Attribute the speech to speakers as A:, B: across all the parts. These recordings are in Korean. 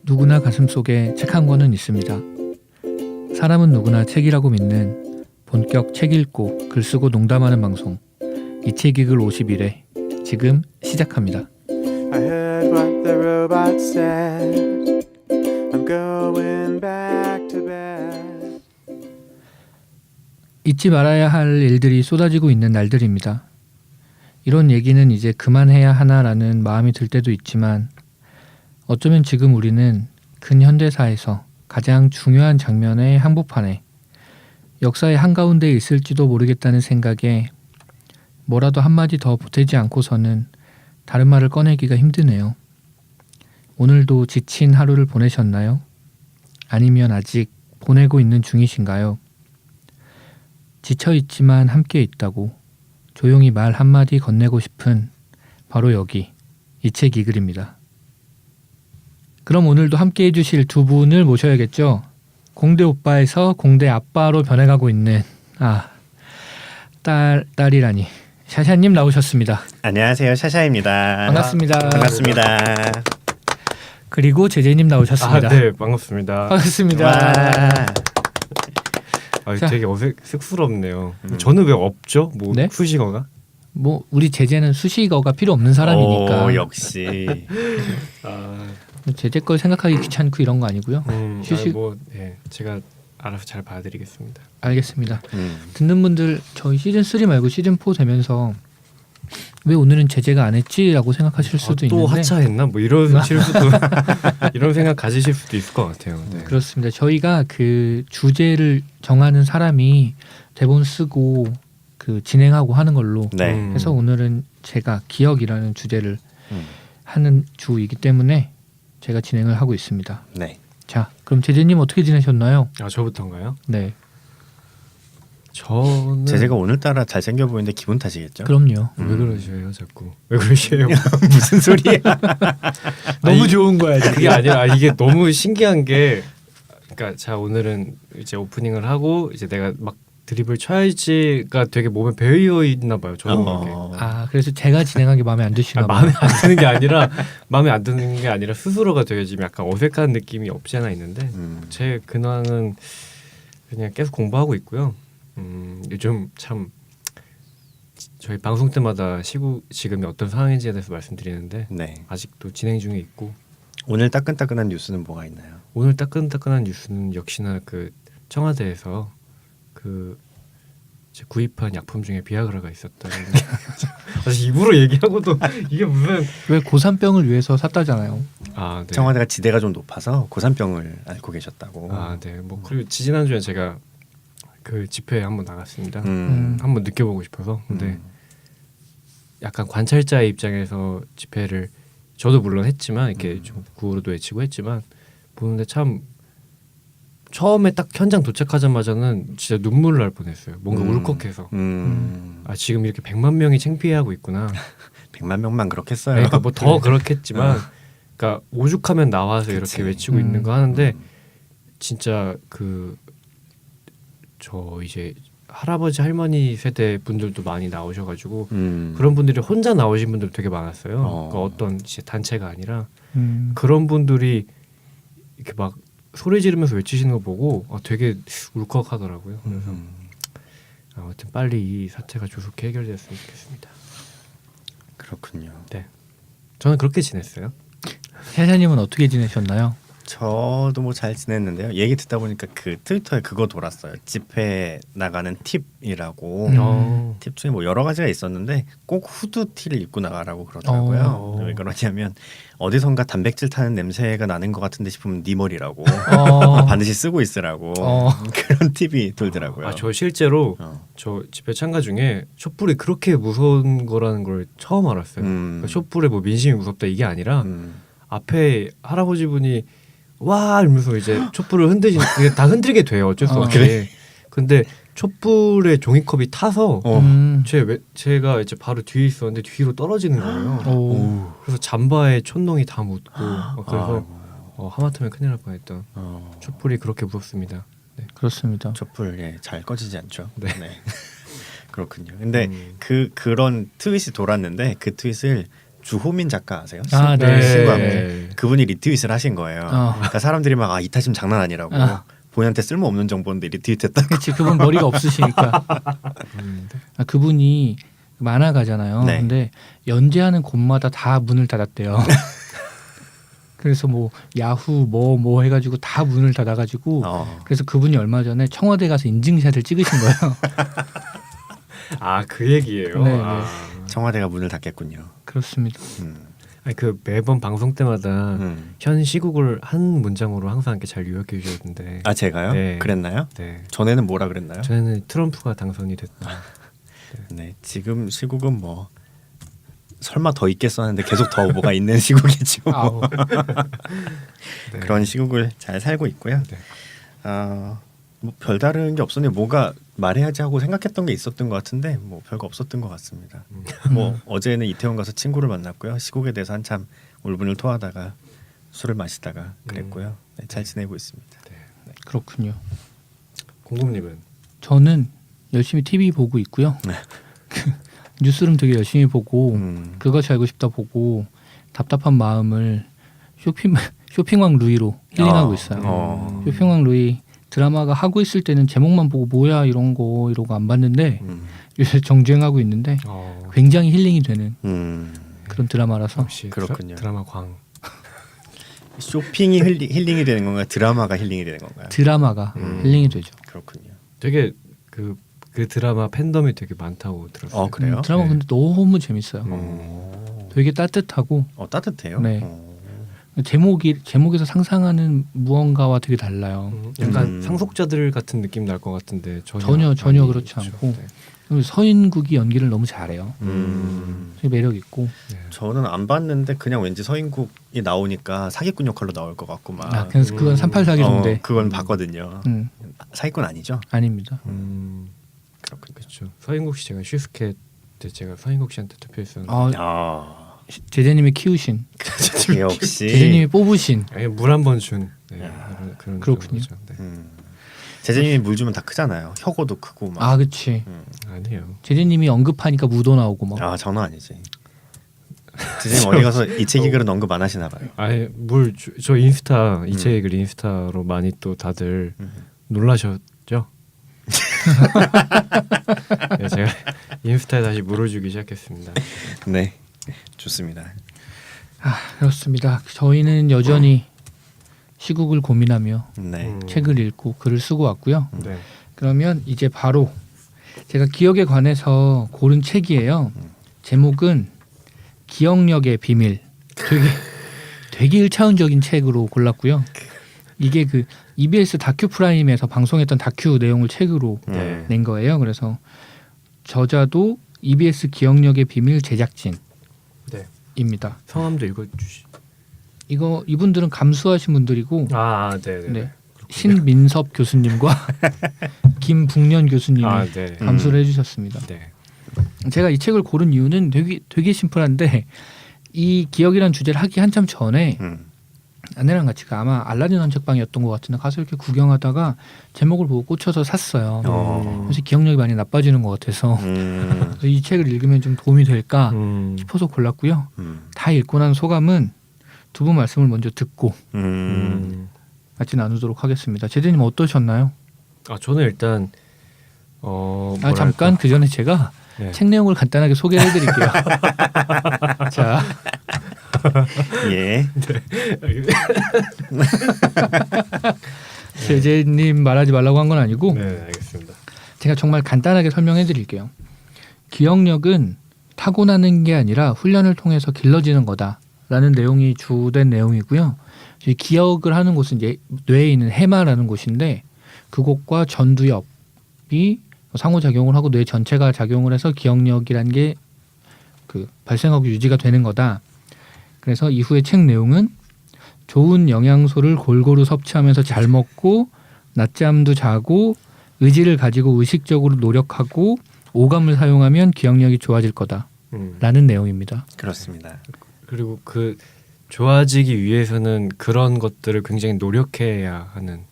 A: 누구나 가슴속에 책 한 권은 있습니다. 사람은 누구나 책이라고 믿는 본격 책 읽고 글 쓰고 농담하는 방송 이 책 읽을 50일에 지금 시작합니다.
B: I heard what the robot said. I'm going back to bed.
A: 잊지 말아야 할 일들이 쏟아지고 있는 날들입니다. 이런 얘기는 이제 그만해야 하나라는 마음이 들 때도 있지만 어쩌면 지금 우리는 근현대사에서 가장 중요한 장면의 한복판에 역사의 한가운데에 있을지도 모르겠다는 생각에 뭐라도 한마디 더 보태지 않고서는 다른 말을 꺼내기가 힘드네요. 오늘도 지친 하루를 보내셨나요? 아니면 아직 보내고 있는 중이신가요? 지쳐있지만 함께 있다고 조용히 말 한마디 건네고 싶은 바로 여기 이 책 이글입니다. 그럼 오늘도 함께 해주실 두 분을 모셔야겠죠? 공대 오빠에서 공대 아빠로 변해가고 있는 딸이라니 샤샤님 나오셨습니다.
C: 안녕하세요, 샤샤입니다.
A: 반갑습니다.
C: 반갑습니다.
A: 그리고 제제님 나오셨습니다.
D: 네, 반갑습니다.
A: 반갑습니다. 자.
D: 되게 쑥스럽네요. 저는 왜 없죠? 뭐
A: 네?
D: 수식어가?
A: 뭐 우리 제제는 수식어가 필요 없는 사람이니까
C: 오, 역시.
A: 제제 걸 생각하기 귀찮고 이런 거 아니고요. 휴식-
D: 제가 알아서 잘 봐드리겠습니다.
A: 알겠습니다. 듣는 분들 저희 시즌 3 말고 시즌 4 되면서 왜 오늘은 제재가 안 했지라고 생각하실 수도
D: 또
A: 있는데
D: 하차했나? 뭐 이러실 수도 이런 생각 가지실 수도 있을 것 같아요. 네.
A: 그렇습니다. 저희가 그 주제를 정하는 사람이 대본 쓰고 그 진행하고 하는 걸로
C: 네.
A: 해서 오늘은 제가 기억이라는 주제를
C: 음.
A: 하는 주이기 때문에 제가 진행을 하고 있습니다.
C: 네.
A: 자, 그럼 제재님 어떻게 지내셨나요?
D: 저부터인가요?
A: 네,
D: 저는
C: 제가 오늘따라 잘생겨 보이는데 기분 탓이겠죠?
A: 그럼요.
D: 왜 그러셔요, 자꾸? 왜 그러세요?
C: 무슨 소리야?
A: 너무 좋은 거야. 지금.
D: 그게 아니라 이게 너무 신기한 게, 그러니까 자 오늘은 이제 오프닝을 하고 이제 내가 막 드립을 쳐야지가 되게 몸에 배어 있나 봐요. 저도 모르게.
A: 그래서 제가 진행한 게 마음에 안 드시나 봐요.
D: 마음에 안 드는 게 아니라 마음에 안 드는 게 아니라 스스로가 되게 지금 약간 어색한 느낌이 없지 않아 있는데 제 근황은 그냥 계속 공부하고 있고요. 요즘 참 저희 방송 때마다 지금이 어떤 상황인지에 대해서 말씀드리는데
C: 네.
D: 아직도 진행 중에 있고
C: 오늘 따끈따끈한 뉴스는 뭐가 있나요?
D: 오늘 따끈따끈한 뉴스는 역시나 그 청와대에서 그 구입한 약품 중에 비아그라가 있었다는 사실 입으로 얘기하고도 이게 무슨
A: 왜 고산병을 위해서 샀다잖아요.
D: 네.
C: 청와대가 지대가 좀 높아서 고산병을 앓고 계셨다고.
D: 네. 뭐 그리고 지난주에 제가 그 집회에 한번 나갔습니다. 한번 느껴보고 싶어서. 근데 약간 관찰자의 입장에서 집회를 저도 물론 했지만 이렇게 좀 구호로도 외치고 했지만 보는데 참 처음에 딱 현장 도착하자마자는 진짜 눈물 날 뻔했어요. 뭔가 울컥해서. 지금 이렇게 100만 명이 창피해하고 있구나.
C: 100만 명만 그렇겠어요.
D: 그러니까 뭐 더 그렇겠지만, 그러니까 오죽하면 나와서
C: 그치.
D: 이렇게 외치고 있는 거 하는데 진짜 저 이제 할아버지 할머니 세대 분들도 많이 나오셔가지고 그런 분들이 혼자 나오신 분들 되게 많았어요. 그러니까 어떤 이제 단체가 아니라 그런 분들이 이렇게 막 소리 지르면서 외치시는 거 보고 되게 울컥하더라고요. 그래서 아무튼 빨리 이 사태가 조속히 해결됐으면 좋겠습니다.
C: 그렇군요.
D: 네, 저는 그렇게 지냈어요.
A: 샤샤님은 어떻게 지내셨나요?
C: 저도 뭐 잘 지냈는데요. 얘기 듣다 보니까 그 트위터에 그거 돌았어요. 집회 나가는 팁이라고. 팁 중에 뭐 여러 가지가 있었는데 꼭 후드티를 입고 나가라고 그러더라고요. 왜 그러냐면 어디선가 단백질 타는 냄새가 나는 것 같은데 싶으면 네 머리라고 반드시 쓰고 있으라고 그런 팁이 돌더라고요.
D: 저 실제로 저 집회 참가 중에 촛불이 그렇게 무서운 거라는 걸 처음 알았어요. 그러니까 촛불에 뭐 민심이 무섭다 이게 아니라 앞에 할아버지 분이 와 이러면서 이제 촛불을 다 흔들게 돼요. 어쩔 수 없이.
C: 그래?
D: 근데 촛불에 종이컵이 타서 제가 이제 바로 뒤에 있었는데 뒤로 떨어지는 거예요. 그래서 잠바에 촛농이 다 묻고 그래서 하마터면 큰일 날 뻔했던 촛불이 그렇게 무섭습니다. 네.
A: 그렇습니다.
C: 촛불 잘 꺼지지 않죠.
D: 네.
C: 그렇군요. 근데 그런 트윗이 돌았는데 그 트윗을 주호민 작가 아세요?
A: 네.
C: 신광. 그분이 리트윗을 하신 거예요. 그러니까 사람들이 막 이타심 장난 아니라고 본인한테 쓸모없는 정보인데 리트윗했다고.
A: 그렇지 그분 머리가 없으시니까. 그분이 만화가잖아요.
C: 네.
A: 근데 연재하는 곳마다 다 문을 닫았대요. 그래서 뭐 야후 뭐 해가지고 다 문을 닫아가지고 그래서 그분이 얼마 전에 청와대 가서 인증샷을 찍으신 거예요.
D: 아, 그 얘기예요.
A: 네,
D: 아.
C: 청와대가 문을 닫겠군요.
A: 그렇습니다.
D: 아니, 그 매번 방송 때마다 현 시국을 한 문장으로 항상 이렇게 잘 요약해 주셨는데.
C: 아 제가요?
D: 네.
C: 그랬나요?
D: 네.
C: 전에는 뭐라 그랬나요?
D: 전에는 트럼프가 당선이 됐다.
C: 네, 지금 시국은 뭐 설마 더 있겠어 하는데 계속 더 뭐가 있는 시국이지 뭐.
A: 아우.
D: 네.
C: 그런 시국을 잘 살고 있고요.
D: 네.
C: 뭐 별다른 게 없었는데 뭐가 말해야지 하고 생각했던 게 있었던 것 같은데 뭐 별거 없었던 것 같습니다. 뭐 어제는 이태원 가서 친구를 만났고요. 시국에 대해서 한참 울분을 토하다가 술을 마시다가 그랬고요. 네, 잘 지내고 있습니다.
A: 그렇군요.
D: 공공님은
A: 저는 열심히 TV 보고 있고요.
C: 네.
A: 뉴스룸 되게 열심히 보고 그것이 알고 싶다 보고 답답한 마음을 쇼핑왕 루이로 힐링하고 있어요. 쇼핑왕 루이 드라마가 하고 있을 때는 제목만 보고 뭐야 이런 거 이러고 안 봤는데 요새 정주행하고 있는데 굉장히 힐링이 되는 그런 드라마라서.
D: 역시
C: 그렇군요.
D: 드라마 광.
C: 쇼핑이 힐링이 되는 건가요? 드라마가 힐링이 되는 건가요?
A: 드라마가 힐링이 되죠.
C: 그렇군요.
D: 되게 그 드라마 팬덤이 되게 많다고 들었어요.
C: 그래요?
A: 드라마
D: 네.
A: 근데 너무 재밌어요. 되게 따뜻하고
C: 따뜻해요?
A: 네. 제목에서 상상하는 무언가와 되게 달라요.
D: 약간 상속자들 같은 느낌 날 것 같은데
A: 전혀
D: 아니죠.
A: 그렇지 않고 서인국이 연기를 너무 잘해요. 되게 매력 있고.
D: 네.
C: 저는 안 봤는데 그냥 왠지 서인국이 나오니까 사기꾼 역할로 나올 것 같고 막.
A: 그래서 그건 384기인데.
C: 그건 봤거든요. 사기꾼 아니죠?
A: 아닙니다.
C: 그렇군요.
D: 그렇죠. 서인국 씨 제가 슈스케 때 제가 서인국 씨한테 투표했었는데
A: 제재님이 키우신,
C: 역시.
A: 제재님이 뽑으신.
D: 물 한 번 준 그런
A: 그렇군요.
D: 거죠. 네.
C: 제재님이 물 주면 다 크잖아요. 혀고도 크고 막.
A: 그치.
D: 아니에요.
A: 제재님이 언급하니까 무도 나오고 막.
C: 장난 아니지. 제재님 어디 가서 이채기 글은 언급 안 하시나 봐요.
D: 아예 저 인스타 이채의 글 인스타로 많이 또 다들 놀라셨죠? 네, 제가 인스타에 다시 물을 주기 시작했습니다.
C: 네, 좋습니다.
A: 그렇습니다. 저희는 여전히 시국을 고민하며
C: 네.
A: 책을 읽고 글을 쓰고 왔고요.
D: 네.
A: 그러면 이제 바로 제가 기억에 관해서 고른 책이에요. 제목은 기억력의 비밀. 되게 1차원적인 책으로 골랐고요. 이게 그 EBS 다큐 프라임에서 방송했던 다큐 내용을 책으로 낸 거예요. 그래서 저자도 EBS 기억력의 비밀 제작진입니다.
D: 성함도 읽어주시.
A: 이분들은 감수하신 분들이고
D: 네.
A: 신민섭 교수님과 김북년 교수님이
D: 네.
A: 감수를 해주셨습니다.
D: 네.
A: 제가 이 책을 고른 이유는 되게 심플한데 이 기억이란 주제를 하기 한참 전에 아내랑 같이 아마 알라딘 헌책방이었던 것 같은데 가서 이렇게 구경하다가 제목을 보고 꽂혀서 샀어요. 그래서 기억력이 많이 나빠지는 것 같아서 그래서 이 책을 읽으면 좀 도움이 될까 싶어서 골랐고요. 다 읽고 난 소감은 두 분 말씀을 먼저 듣고 같이 나누도록 하겠습니다. 제재님 어떠셨나요?
D: 저는 일단
A: 잠깐 그 전에 제가
D: 네.
A: 책 내용을 간단하게 소개를 해드릴게요. 자,
C: 예.
A: 제재님 말하지 말라고 한 건 아니고
D: 네, 알겠습니다.
A: 제가 정말 간단하게 설명해 드릴게요. 기억력은 타고나는 게 아니라 훈련을 통해서 길러지는 거다라는 내용이 주된 내용이고요. 기억을 하는 곳은 이제 뇌에 있는 해마라는 곳인데 그곳과 전두엽이 상호작용을 하고 뇌 전체가 작용을 해서 기억력이란 게 발생하고 유지가 되는 거다. 그래서 이후의 책 내용은 좋은 영양소를 골고루 섭취하면서 잘 먹고 낮잠도 자고 의지를 가지고 의식적으로 노력하고 오감을 사용하면 기억력이 좋아질 거다라는 내용입니다.
C: 그렇습니다.
D: 그리고 좋아지기 위해서는 그런 것들을 굉장히 노력해야 하는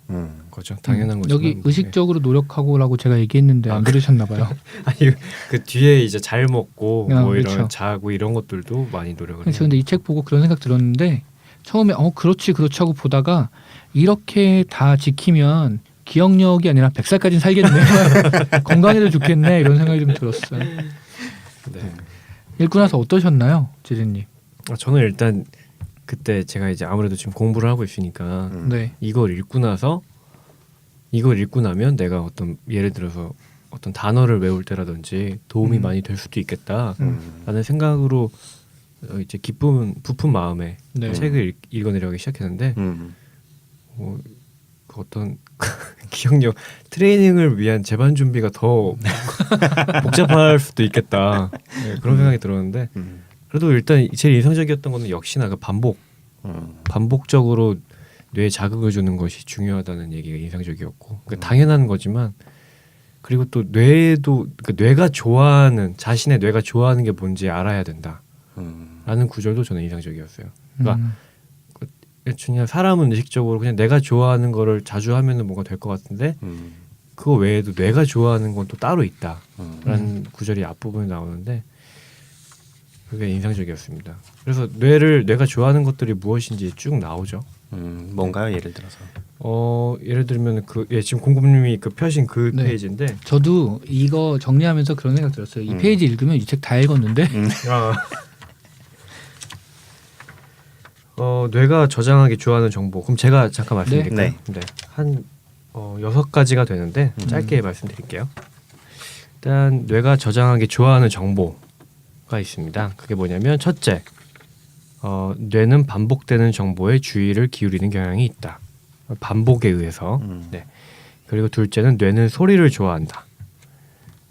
D: 거죠. 당연한 거죠.
A: 여기 의식적으로 노력하고라고 제가 얘기했는데 안 들으셨나 봐요.
D: 아니 그 뒤에 이제 잘 먹고 뭐
A: 그렇죠.
D: 이런 자고 이런 것들도 많이 노력을 해요.
A: 그래서 근데 이 책 보고 그런 생각 들었는데 처음에 그렇지 하고 보다가 이렇게 다 지키면 기억력이 아니라 100살까지는 살겠네. 건강에도 좋겠네. 이런 생각이 좀 들었어요.
D: 네.
A: 읽고 나서 어떠셨나요, 지진님?
D: 저는 일단 그때 제가 이제 아무래도 지금 공부를 하고 있으니까
A: 네.
D: 이걸 읽고 나면 내가 어떤 예를 들어서 어떤 단어를 외울 때라든지 도움이 많이 될 수도 있겠다라는 생각으로 이제 부푼 마음에
A: 네.
D: 책을 읽어내려기 시작했는데 그 어떤 기억력 트레이닝을 위한 재반 준비가 더 복잡할 수도 있겠다 그런 생각이 들었는데 그래도 일단 제일 인상적이었던 거는 역시나 그 반복적으로 뇌에 자극을 주는 것이 중요하다는 얘기가 인상적이었고 당연한 거지만 그리고 또 뇌도 뇌가 좋아하는 자신의 뇌가 좋아하는 게 뭔지 알아야 된다라는 구절도 저는 인상적이었어요. 그러니까 그냥 사람은 의식적으로 그냥 내가 좋아하는 거를 자주 하면은 뭔가 될 것 같은데 그거 외에도 뇌가 좋아하는 건 또 따로 있다라는 구절이 앞부분에 나오는데 그게 인상적이었습니다. 그래서 뇌가 좋아하는 것들이 무엇인지 쭉 나오죠.
C: 뭔가요? 예를 들어서
D: 예를 들면 지금 공급님이 펴신 그
A: 네.
D: 페이지인데
A: 저도 이거 정리하면서 그런 생각 들었어요. 이 페이지 읽으면 이 책 다 읽었는데
D: 뇌가 저장하기 좋아하는 정보. 그럼 제가 잠깐 말씀드릴까요?
C: 네.
D: 한 6가지가 되는데 짧게 말씀드릴게요. 일단 뇌가 저장하기 좋아하는 정보가 있습니다. 그게 뭐냐면 첫째, 뇌는 반복되는 정보에 주의를 기울이는 경향이 있다. 반복에 의해서. 네. 그리고 둘째는 뇌는 소리를 좋아한다.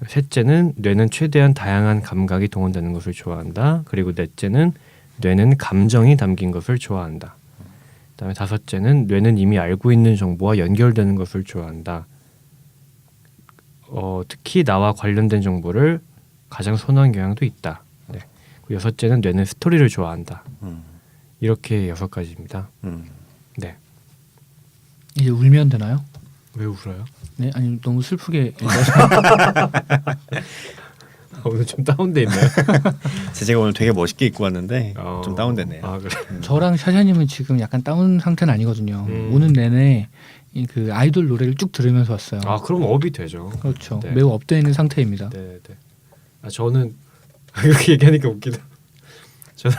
D: 셋째는 뇌는 최대한 다양한 감각이 동원되는 것을 좋아한다. 그리고 넷째는 뇌는 감정이 담긴 것을 좋아한다. 그다음에 다섯째는 뇌는 이미 알고 있는 정보와 연결되는 것을 좋아한다. 특히 나와 관련된 정보를 가장 선호한 경향도 있다. 네. 그리고 여섯째는 뇌는 스토리를 좋아한다. 이렇게 6가지입니다. 네.
A: 이제 울면 되나요?
D: 왜 울어요?
A: 네, 아니 너무 슬프게 읽어서.
D: 오늘 좀 다운돼 있나요?
C: 제가 오늘 되게 멋있게 입고 왔는데 좀 다운됐네요.
D: 아, 그래.
A: 저랑 샤샤님은 지금 약간 다운 상태는 아니거든요. 오는 내내 그 아이돌 노래를 쭉 들으면서 왔어요.
D: 아, 그럼 업이 되죠.
A: 그렇죠.
D: 네.
A: 매우 업되어 있는 상태입니다.
D: 네. 저는 이렇게 얘기하니까 웃기다. 저는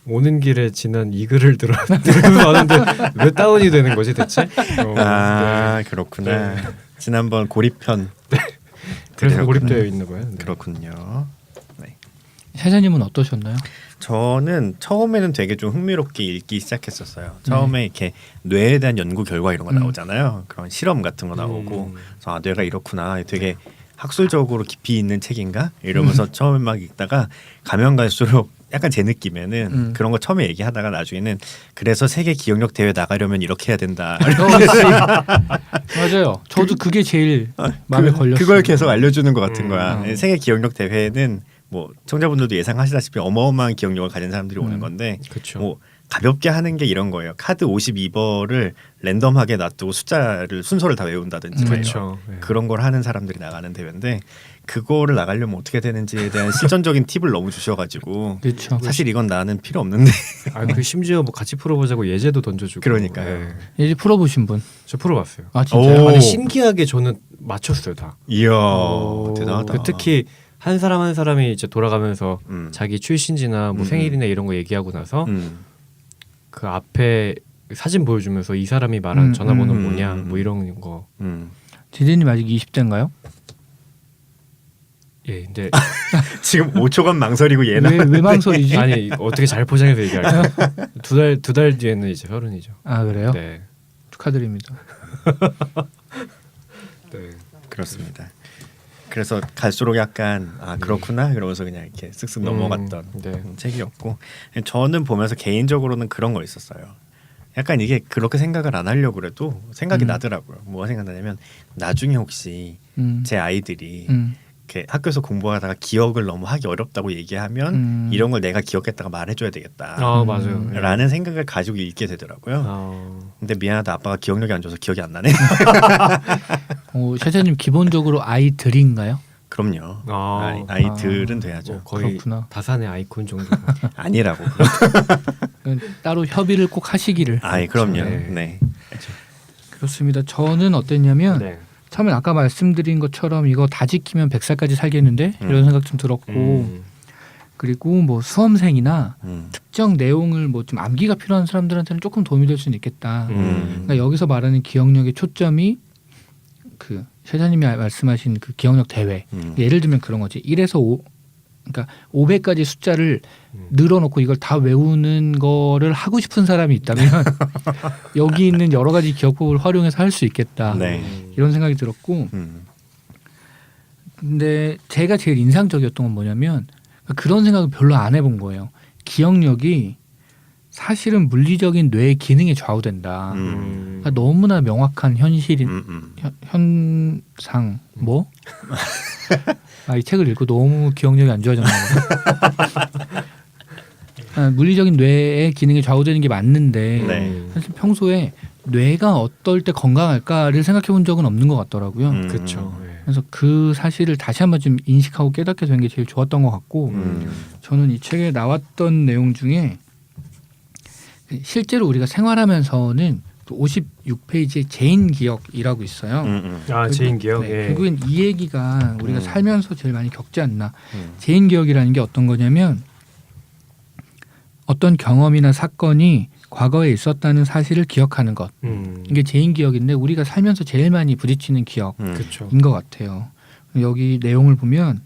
D: 오는 길에 지난 이 글을 들으면서 왔는데 왜 다운이 되는 거지 대체?
C: 네. 그렇구나. 지난번 고립편.
D: 그래서 고립되어 있는 거예요. 네.
C: 그렇군요. 네.
A: 샤샤님은 어떠셨나요?
C: 저는 처음에는 되게 좀 흥미롭게 읽기 시작했었어요. 처음에 이렇게 뇌에 대한 연구 결과 이런 거 나오잖아요. 그런 실험 같은 거 나오고 그래서 뇌가 이렇구나. 되게 학술적으로 깊이 있는 책인가? 이러면서 처음에 막 읽다가 가면 갈수록 약간 제 느낌에는 그런 거 처음에 얘기하다가 나중에는 그래서 세계 기억력 대회 나가려면 이렇게 해야 된다.
A: 맞아요. 저도 그게 제일 마음에 걸렸어요.
C: 그걸 계속 알려주는 것 같은 거야. 세계 기억력 대회는 뭐 청자분들도 예상하시다시피 어마어마한 기억력을 가진 사람들이 오는 건데
D: 그렇죠.
C: 뭐 가볍게 하는 게 이런 거예요. 카드 52번을 랜덤하게 놔두고 순서를 다 외운다든지
D: 그렇죠.
C: 그런 걸 하는 사람들이 나가는 대회인데 그거를 나가려면 어떻게 되는지에 대한 실전적인 팁을 너무 주셔가지고
A: 그렇죠.
C: 사실 이건 나는 필요 없는데
D: 그 심지어 뭐 같이 풀어보자고 예제도 던져주고.
C: 그러니까요.
A: 이제 풀어보신 분.
D: 저 풀어봤어요.
A: 아 진짜요?
C: 오.
D: 아니 신기하게 저는 맞췄어요 다.
C: 이야 대단하다.
D: 특히 한 사람이 이제 돌아가면서 자기 출신지나 뭐 생일이나 이런 거 얘기하고 나서 그 앞에 사진 보여주면서 이 사람이 말한 전화번호 뭐냐 뭐 이런 거.
A: 지진님 아직 20대인가요?
D: 예, 근데
C: 지금 5초간 망설이고 얘는
A: 왜 망설이지?
D: 아니 어떻게 잘 포장해서 얘기할까? 두 달 뒤에는 이제 30이죠.
A: 아 그래요?
D: 네.
A: 축하드립니다.
D: 네.
C: 그렇습니다. 그래서 갈수록 약간 그렇구나 이러면서 그냥 이렇게 쓱쓱 넘어갔던 책이었고 저는 보면서 개인적으로는 그런 거 있었어요. 약간 이게 그렇게 생각을 안 하려고 그래도 생각이 나더라고요. 뭐가 생각나냐면 나중에 혹시 제 아이들이 이렇게 학교에서 공부하다가 기억을 너무 하기 어렵다고 얘기하면 이런 걸 내가 기억했다가 말해줘야 되겠다.
D: 맞아요.
C: 라는 생각을 가지고 읽게 되더라고요. 근데 미안하다 아빠가 기억력이 안 좋아서 기억이 안 나네.
A: 샤샤님 기본적으로 아이들인가요?
C: 그럼요.
D: 아.
C: 아이들은 돼야죠.
D: 거의
A: 그렇구나.
D: 다산의 아이콘 정도.
C: 아니라고.
A: 따로 협의를 꼭 하시기를.
C: 아이 그럼요.
D: 네.
C: 네.
A: 그렇습니다. 저는 어땠냐면
D: 네.
A: 처음에 아까 말씀드린 것처럼 이거 다 지키면 100살까지 살겠는데 이런 생각 좀 들었고 그리고 뭐 수험생이나 특정 내용을 뭐 좀 암기가 필요한 사람들한테는 조금 도움이 될 수는 있겠다. 그러니까 여기서 말하는 기억력의 초점이 그 셰자님이 말씀하신 그 기억력 대회. 예를 들면 그런 거지. 1에서 5 그러니까 500까지 숫자를 늘어놓고 이걸 다 외우는 거를 하고 싶은 사람이 있다면 여기 있는 여러 가지 기억법을 활용해서 할 수 있겠다.
C: 네.
A: 이런 생각이 들었고 근데 제가 제일 인상적이었던 건 뭐냐면 그런 생각을 별로 안 해본 거예요. 기억력이 사실은 물리적인 뇌의 기능에 좌우된다. 그러니까 너무나 명확한 현실인 현상 뭐? 이 책을 읽고 너무 기억력이 안 좋아졌나 봐. 물리적인 뇌의 기능에 좌우되는 게 맞는데
C: 네.
A: 사실 평소에 뇌가 어떨 때 건강할까를 생각해 본 적은 없는 것 같더라고요.
D: 그렇죠.
A: 그래서 그 사실을 다시 한번 좀 인식하고 깨닫게 된 게 제일 좋았던 것 같고 저는 이 책에 나왔던 내용 중에 실제로 우리가 생활하면서는 56페이지에 제인 기억이라고 있어요.
D: 아 제인 기억.
A: 네,
D: 예.
A: 결국엔 이 얘기가 우리가 살면서 제일 많이 겪지 않나. 제인 기억이라는 게 어떤 거냐면 어떤 경험이나 사건이 과거에 있었다는 사실을 기억하는 것. 이게 제인 기억인데 우리가 살면서 제일 많이 부딪히는 기억인
D: 그렇죠.
A: 것 같아요. 여기 내용을 보면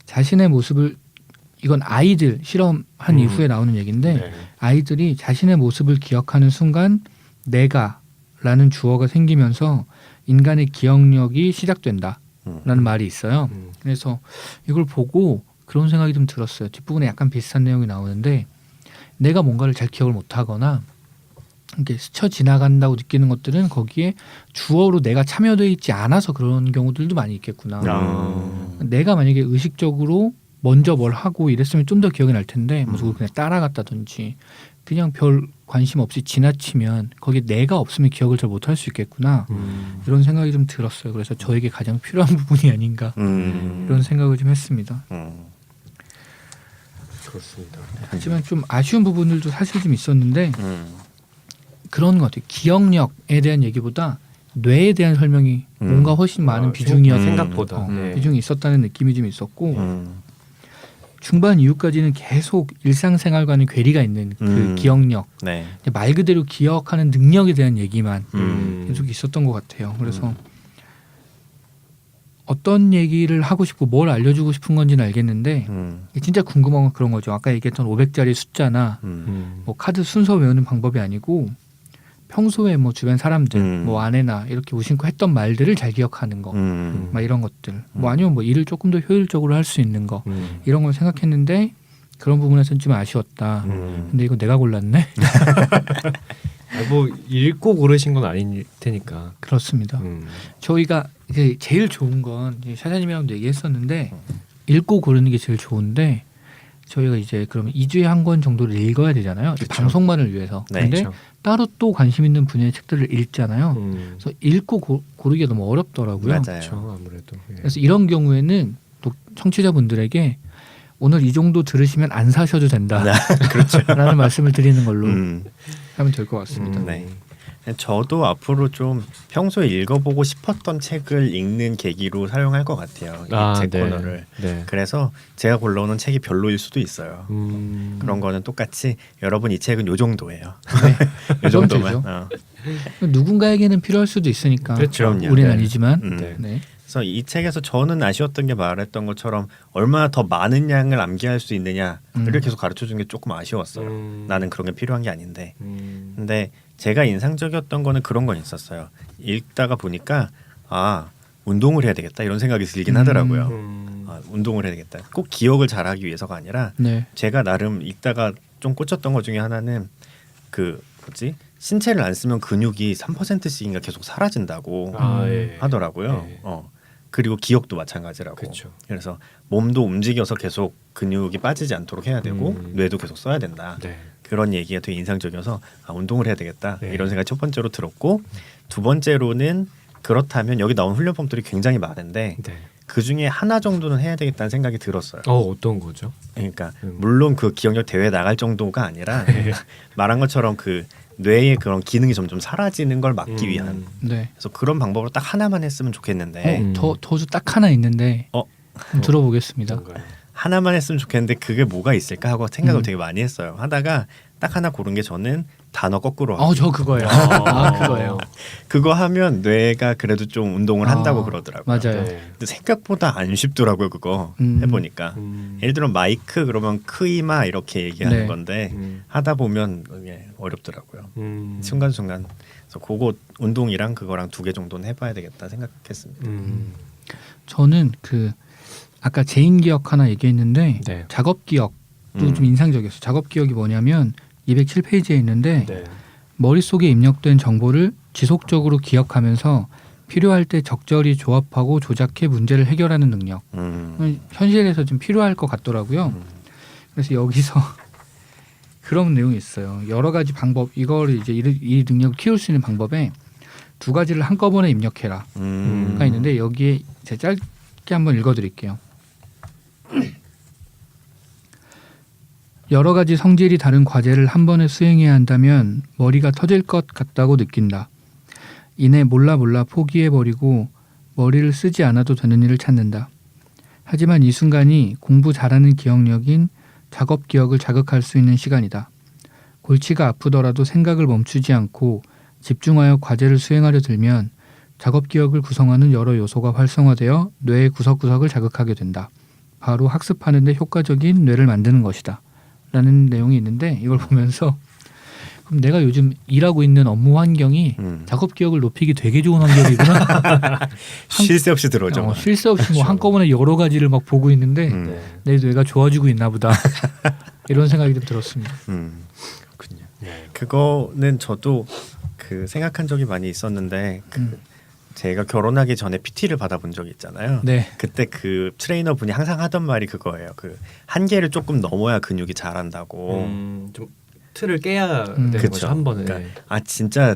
A: 자신의 모습을 이건 아이들 실험한 이후에 나오는 얘기인데
D: 네.
A: 아이들이 자신의 모습을 기억하는 순간 내가라는 주어가 생기면서 인간의 기억력이 시작된다라는 말이 있어요. 그래서 이걸 보고 그런 생각이 좀 들었어요. 뒷부분에 약간 비슷한 내용이 나오는데 내가 뭔가를 잘 기억을 못하거나 이렇게 스쳐 지나간다고 느끼는 것들은 거기에 주어로 내가 참여되어 있지 않아서 그런 경우들도 많이 있겠구나. 내가 만약에 의식적으로 먼저 뭘 하고 이랬으면 좀 더 기억이 날 텐데 뭐 누구 그냥 따라갔다든지 그냥 별 관심 없이 지나치면 거기에 내가 없으면 기억을 잘 못할 수 있겠구나. 이런 생각이 좀 들었어요. 그래서 저에게 가장 필요한 부분이 아닌가 이런 생각을 좀 했습니다.
D: 그렇습니다.
A: 하지만 좀 아쉬운 부분들도 사실 좀 있었는데 그런 것 같아요. 기억력에 대한 얘기보다 뇌에 대한 설명이 뭔가 훨씬 많은 비중이었던
D: 생각보다 네.
A: 비중이 있었다는 느낌이 좀 있었고 중반 이후까지는 계속 일상생활과는 괴리가 있는 그 기억력
C: 네.
A: 말 그대로 기억하는 능력에 대한 얘기만
C: 음.
A: 계속 있었던 것 같아요. 그래서 어떤 얘기를 하고 싶고 뭘 알려주고 싶은 건지는 알겠는데 진짜 궁금한 건 그런 거죠. 아까 얘기했던 500짜리 숫자나 뭐 카드 순서 외우는 방법이 아니고 평소에 뭐 주변 사람들, 뭐 아내나 이렇게 무심코 했던 말들을 잘 기억하는 거, 막 이런 것들, 뭐 아니면 뭐 일을 조금 더 효율적으로 할 수 있는 거 이런 걸 생각했는데 그런 부분에서는 좀 아쉬웠다. 근데 이거 내가 골랐네.
D: 뭐 읽고 고르신 건 아닐 테니까.
A: 그렇습니다. 저희가 이제 제일 좋은 건 이제 샤샤님이랑도 얘기했었는데 읽고 고르는 게 제일 좋은데 저희가 이제 그러면 2주에 한 권 정도를 읽어야 되잖아요.
D: 그쵸.
A: 방송만을 위해서.
C: 네.
A: 근데
D: 그렇죠.
A: 따로 또 관심 있는 분야의 책들을 읽잖아요. 그래서 읽고 고르기가 너무 어렵더라고요.
C: 맞아요.
D: 그렇죠. 아무래도. 예.
A: 그래서 이런 경우에는 또 청취자분들에게 오늘 이 정도 들으시면 안 사셔도 된다.
C: 그렇죠.
A: 라는 말씀을 드리는 걸로 하면 될 것 같습니다.
C: 네. 저도 앞으로 좀 평소에 읽어보고 싶었던 책을 읽는 계기로 사용할 것 같아요. 이 책
D: 네.
C: 코너를.
D: 네.
C: 그래서 제가 골라오는 책이 별로일 수도 있어요. 그런 거는 똑같이 여러분 이 책은 요 정도예요.
A: 네.
C: 요 정도만.
A: 되죠. 누군가에게는 필요할 수도 있으니까.
D: 그렇죠.
A: 우리는
C: 네.
A: 아니지만.
D: 네.
A: 네.
C: 그래서 이 책에서 저는 아쉬웠던 게 말했던 것처럼 얼마나 더 많은 양을 암기할 수 있느냐를 계속 가르쳐준 게 조금 아쉬웠어요. 나는 그런 게 필요한 게 아닌데. 근데 제가 인상적이었던 거는 그런 건 있었어요. 읽다가 보니까 운동을 해야 되겠다 이런 생각이 들긴 하더라고요. 운동을 해야 되겠다. 꼭 기억을 잘하기 위해서가 아니라
A: 네.
C: 제가 나름 읽다가 좀 꽂혔던 것 중에 하나는 그 뭐지? 신체를 안 쓰면 근육이 3%씩인가 계속 사라진다고
D: 예.
C: 하더라고요.
D: 예.
C: 그리고 기억도 마찬가지라고.
D: 그쵸.
C: 그래서 몸도 움직여서 계속 근육이 빠지지 않도록 해야 되고 뇌도 계속 써야 된다.
D: 네.
C: 그런 얘기가 되게 인상적이어서 운동을 해야 되겠다
D: 네.
C: 이런 생각이 첫 번째로 들었고 두 번째로는 그렇다면 여기 나온 훈련법들이 굉장히 많은데
D: 네.
C: 그 중에 하나 정도는 해야 되겠다는 생각이 들었어요.
D: 어떤 거죠?
C: 그러니까 물론 그 기억력 대회 나갈 정도가 아니라 말한 것처럼 그 뇌의 그런 기능이 점점 사라지는 걸 막기 위한.
A: 네.
C: 그래서 그런 방법으로 딱 하나만 했으면 좋겠는데
A: 저도 딱 하나 있는데 좀 들어보겠습니다.
D: 뭔가요?
C: 하나만 했으면 좋겠는데 그게 뭐가 있을까 하고 생각을 되게 많이 했어요. 하다가 딱 하나 고른 게 저는 단어 거꾸로 하기.
A: 저 그거예요. 그거예요.
C: 그거 하면 뇌가 그래도 좀 운동을 한다고 그러더라고요.
A: 맞아요.
D: 네.
C: 근데 생각보다 안 쉽더라고요. 그거 해보니까. 예를 들어 마이크 그러면 크이마 이렇게 얘기하는
A: 네.
C: 건데 하다 보면 이게 어렵더라고요. 순간순간. 그래서 그거 운동이랑 그거랑 2개 정도는 해봐야 되겠다 생각했습니다.
A: 저는 그 아까 재인 기억 하나 얘기했는데
D: 네.
A: 작업 기억도 좀 인상적이었어요. 작업 기억이 뭐냐면 207페이지에 있는데
D: 네.
A: 머릿속에 입력된 정보를 지속적으로 기억하면서 필요할 때 적절히 조합하고 조작해 문제를 해결하는 능력. 현실에서 좀 필요할 것 같더라고요. 그래서 여기서 그런 내용이 있어요. 여러 가지 방법, 이걸 이제 이 능력을 키울 수 있는 방법에 2가지를 한꺼번에 입력해라. 가 있는데 여기에 제가 짧게 한번 읽어드릴게요. 여러 가지 성질이 다른 과제를 한 번에 수행해야 한다면 머리가 터질 것 같다고 느낀다. 이내 몰라 포기해버리고 머리를 쓰지 않아도 되는 일을 찾는다. 하지만 이 순간이 공부 잘하는 기억력인 작업 기억을 자극할 수 있는 시간이다. 골치가 아프더라도 생각을 멈추지 않고 집중하여 과제를 수행하려 들면 작업 기억을 구성하는 여러 요소가 활성화되어 뇌의 구석구석을 자극하게 된다. 바로 학습하는 데 효과적인 뇌를 만드는 것이다. 라는 내용이 있는데 이걸 보면서 그럼 내가 요즘 일하고 있는 업무 환경이 작업 기억을 높이기 되게 좋은 환경이구나.
C: 쉴 새 없이 들어오죠.
A: 쉴 새 없이 뭐
D: 그렇죠.
A: 한꺼번에 여러 가지를 막 보고 있는데
D: 네.
A: 내 뇌가 좋아지고 있나 보다. 이런 생각이 좀 들었습니다.
C: 그렇군요.
D: 네.
C: 그거는 저도 그 생각한 적이 많이 있었는데 제가 결혼하기 전에 PT를 받아본 적이 있잖아요.
A: 네.
C: 그때 그 트레이너 분이 항상 하던 말이 그거예요. 그 한계를 조금 넘어야 근육이 자란다고.
D: 좀 틀을 깨야 되는
C: 그쵸.
D: 거죠 한 번에.
C: 그러니까 진짜